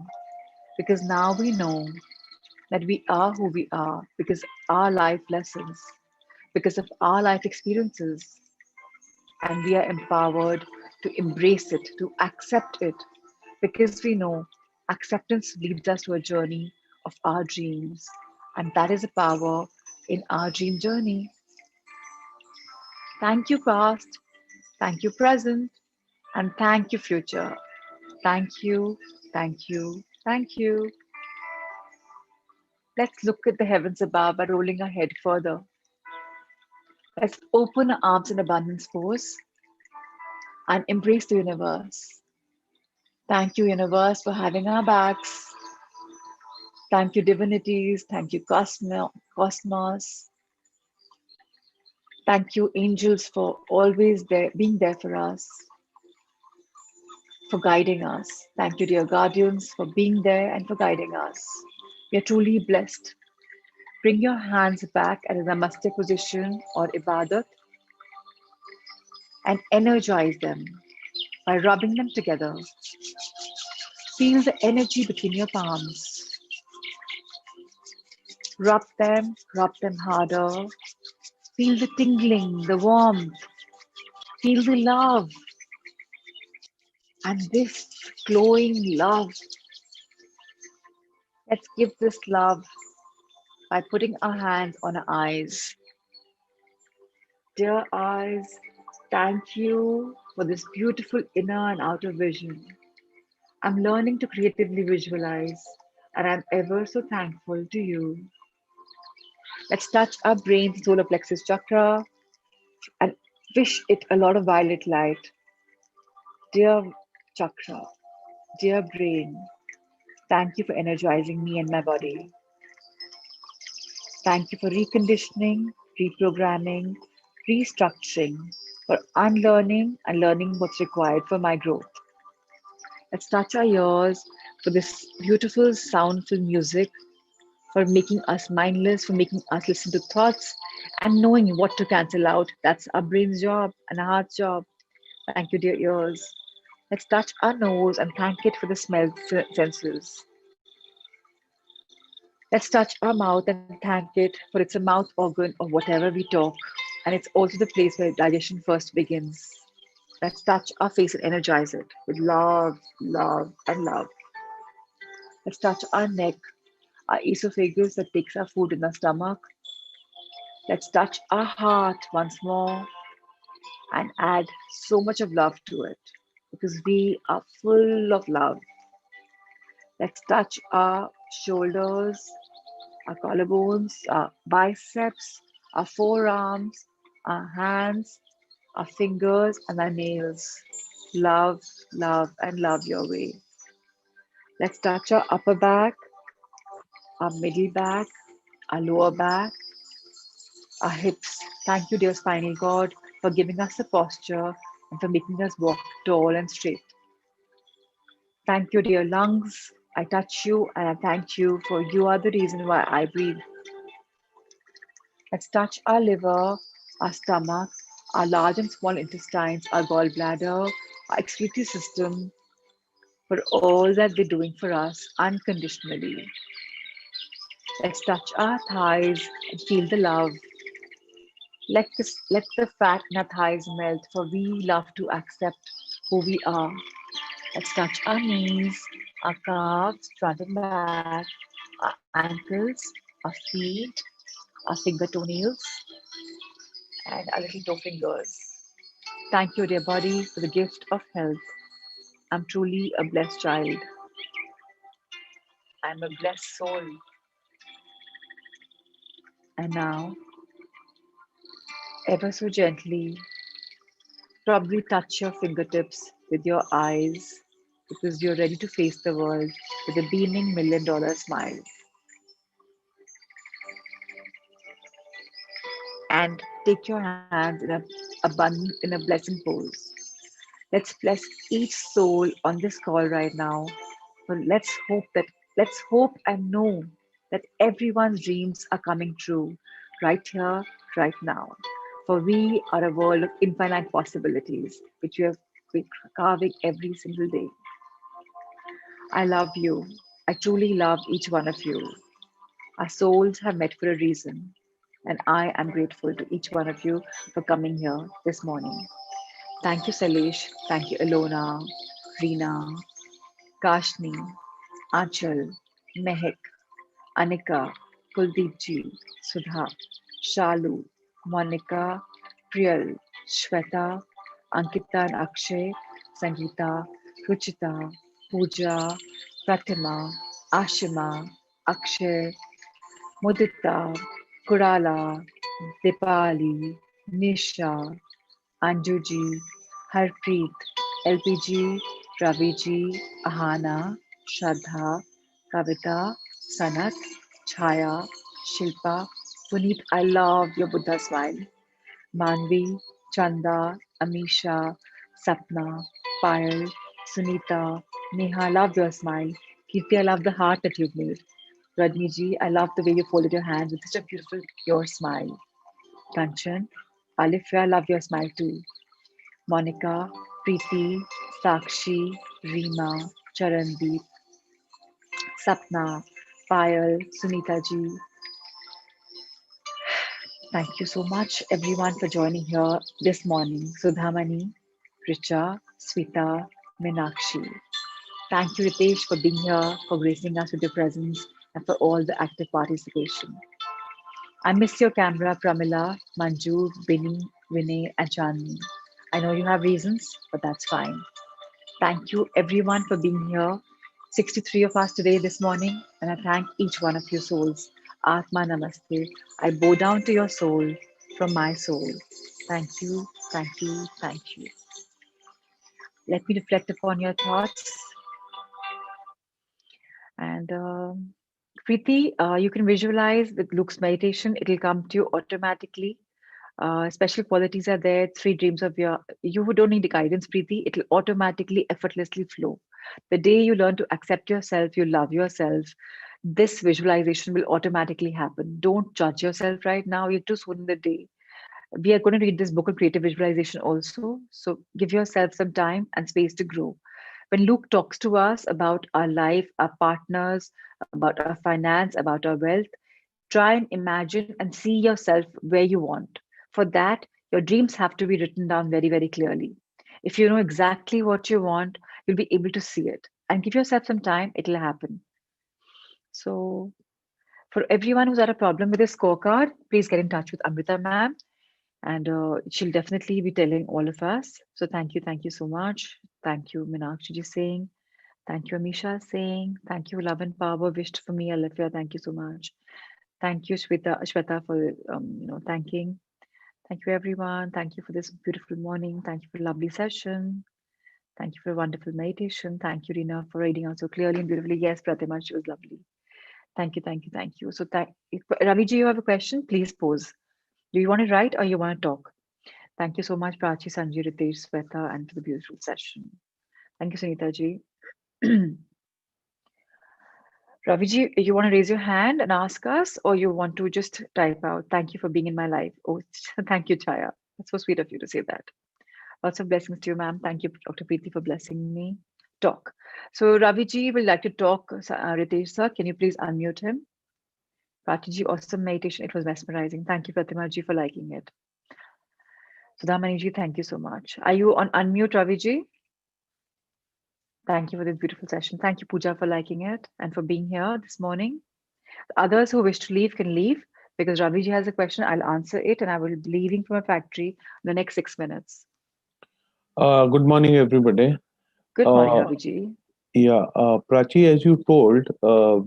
Because now we know that we are who we are because our life lessons, because of our life experiences, and we are empowered to embrace it, to accept it, because we know acceptance leads us to a journey of our dreams, and that is a power in our dream journey. Thank you, past, thank you, present, and thank you, future. Thank you, thank you, thank you. Let's look at the heavens above by rolling our head further. Let's open our arms in abundance pose and embrace the universe. Thank you, universe, for having our backs. Thank you, divinities. Thank you, cosmos. Thank you, angels, for always there, being there for us, for guiding us. Thank you, dear guardians, for being there and for guiding us. We are truly blessed. Bring your hands back at a namaste position or ibadat and energize them by rubbing them together. Feel the energy between your palms. Rub them harder. Feel the tingling, the warmth. Feel the love. And this glowing love, let's give this love by putting our hands on our eyes. Dear eyes, thank you for this beautiful inner and outer vision. I'm learning to creatively visualize, and I'm ever so thankful to you. Let's touch our brain's solar plexus chakra and wish it a lot of violet light. Dear chakra, dear brain, thank you for energizing me and my body. Thank you for reconditioning, reprogramming, restructuring, for unlearning and learning what's required for my growth. Let's touch our ears for this beautiful soundful music, for making us mindless, for making us listen to thoughts and knowing what to cancel out. That's our brain's job and our heart's job. Thank you, dear ears. Let's touch our nose and thank it for the smell senses. Let's touch our mouth and thank it for it's a mouth organ of whatever we talk. And it's also the place where digestion first begins. Let's touch our face and energize it with love, love, and love. Let's touch our neck, our esophagus that takes our food in our stomach. Let's touch our heart once more and add so much of love to it because we are full of love. Let's touch our shoulders, our collarbones, our biceps, our forearms, our hands, our fingers, and our nails. Love, love, and love your way. Let's touch our upper back, our middle back, our lower back, our hips. Thank you, dear spinal cord, for giving us a posture and for making us walk tall and straight. Thank you, dear lungs. I touch you and I thank you for you are the reason why I breathe. Let's touch our liver, our stomach, our large and small intestines, our gallbladder, our excretory system, for all that they're doing for us unconditionally. Let's touch our thighs and feel the love. Let the fat in our thighs melt, for we love to accept who we are. Let's touch our knees, our calves, front and back, our ankles, our feet, our finger toenails, and our little toe fingers. Thank you, dear body, for the gift of health. I'm truly a blessed child. I'm a blessed soul. And now, ever so gently, probably touch your fingertips with your eyes because you're ready to face the world with a beaming $1 million smile. And take your hands in in a blessing pose. Let's bless each soul on this call right now. So let's hope and know that everyone's dreams are coming true right here, right now. For we are a world of infinite possibilities, which we're carving every single day. I love you. I truly love each one of you. Our souls have met for a reason, and I am grateful to each one of you for coming here this morning. Thank you, Salish. Thank you, Alona, Reena, Kashni, Achal, Mehak, Anika, Kuldeepji, Sudha, Shalu, Monica, Priyal, Shweta, Ankita and Akshay, Sangeeta, Ruchita, Pooja, Pratima, Ashima, Akshay, Mudita, Kurala, Dipali, Nisha, Anjuji, Harpreet, LPG, Raviji, Ahana, Shraddha, Kavita, Sanat, Chaya, Shilpa, Puneet, I love your Buddha smile. Manvi, Chanda, Amisha, Sapna, Payal, Sunita, Neha, love your smile. Kirti, I love the heart that you've made. Rajniji, I love the way you folded your hands with such a beautiful, pure smile. Kanchan, Alifia, I love your smile too. Monica, Preeti, Sakshi, Reema, Charandeep, Sapna, Payal, Sunita ji. Thank you so much, everyone, for joining here this morning. Sudhamani, Richa, Sweta, Meenakshi. Thank you, Ritesh, for being here, for gracing us with your presence, and for all the active participation. I miss your camera, Pramila, Manju, Binny, Vinay, and Chandni. I know you have reasons, but that's fine. Thank you, everyone, for being here. 63 of us today, this morning, and I thank each one of your souls. Atma Namaste. I bow down to your soul from my soul. Thank you, thank you, thank you. Let me reflect upon your thoughts. And Preeti, you can visualize with Luke's meditation, it'll come to you automatically. Special qualities are there, three dreams of your, you don't need guidance, Preeti, it'll automatically, effortlessly flow. The day you learn to accept yourself, you love yourself, this visualization will automatically happen. Don't judge yourself right now, you're too soon in the day. We are going to read this book on creative visualization also. So give yourself some time and space to grow. When Luke talks to us about our life, our partners, about our finance, about our wealth, try and imagine and see yourself where you want. For that, your dreams have to be written down very, very clearly. If you know exactly what you want, you'll be able to see it. And give yourself some time, it'll happen. So, for everyone who's had a problem with a scorecard, please get in touch with Amrita ma'am, and she'll definitely be telling all of us. So, thank you so much. Thank you, Meenakshi ji saying. Thank you, Amisha saying. Thank you, Love and Power wished for me, Alifia. Thank you so much. Thank you, Shweta, for thanking. Thank you, everyone. Thank you for this beautiful morning. Thank you for a lovely session. Thank you for a wonderful meditation. Thank you, Rina, for reading out so clearly and beautifully. Yes, Pratima, she was lovely. Thank you, thank you, thank you. So, Raviji, you have a question? Please pose. Do you want to write or you want to talk? Thank you so much, Prachi, Sanjay, Ritesh, Sweta, and for the beautiful session. Thank you, Sunita ji. Raviji, you want to raise your hand and ask us, or you want to just type out, thank you for being in my life? Oh, thank you, Chaya. That's so sweet of you to say that. Lots of blessings to you, ma'am. Thank you, Dr. Preeti, for blessing me. Talk. So, Raviji would like to talk. Ritesh, sir, can you please unmute him? Pratiji, awesome meditation. It was mesmerizing. Thank you, Pratima ji, for liking it. Sudhamani ji, thank you so much. Are you on unmute, Raviji? Thank you for this beautiful session. Thank you, Pooja, for liking it and for being here this morning. Others who wish to leave can leave because Raviji has a question. I'll answer it and I will be leaving from a factory in the next 6 minutes. Good morning, everybody. Good morning, Uh, Raviji. Prachi, as you told,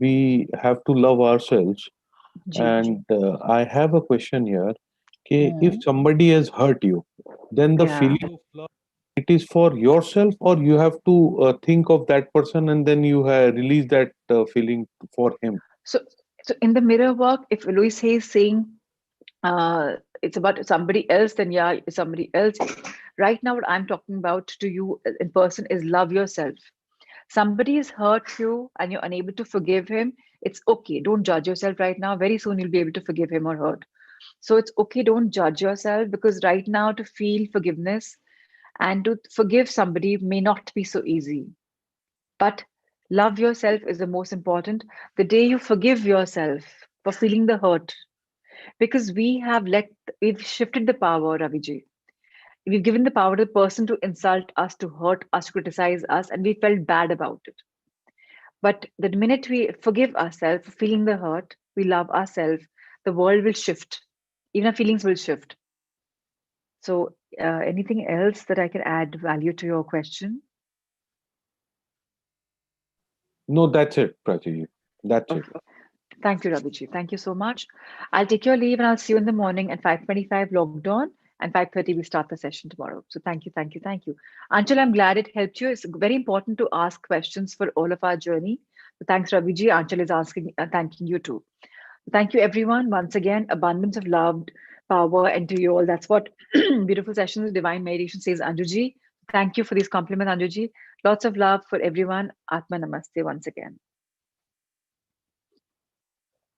we have to love ourselves. Ji ji And I have a question here. Okay, if hmm somebody has hurt you, then the yeah. feeling of love, it is for yourself, or you have to think of that person and then you release that feeling for him. So, so in the mirror work, if Louis Hay is saying it's about somebody else, then yeah, it's somebody else. Right now, what I'm talking about to you in person is love yourself. Somebody has hurt you and you're unable to forgive him. It's okay. Don't judge yourself right now. Very soon you'll be able to forgive him or her. So it's okay. Don't judge yourself because right now to feel forgiveness and to forgive somebody may not be so easy. But love yourself is the most important. The day you forgive yourself for feeling the hurt, because we've shifted the power, Raviji. We've given the power to the person to insult us, to hurt us, to criticize us, and we felt bad about it. But the minute we forgive ourselves for feeling the hurt, we love ourselves, the world will shift. Even our feelings will shift. So, anything else that I can add value to your question? No, that's it, Prachi. That's it. Okay. Thank you, Raviji. Thank you so much. I'll take your leave and I'll see you in the morning at 5:25 logged on and 5:30 we start the session tomorrow. So thank you, thank you, thank you. Anshul, I'm glad it helped you. It's very important to ask questions for all of our journey. So thanks, Raviji. Anshul is asking, thanking you too. Thank you, everyone. Once again, abundance of love, power, and to you all. That's what beautiful sessions of divine meditation says, Anjuji. Thank you for these compliments, Anjuji. Lots of love for everyone. Atma Namaste once again.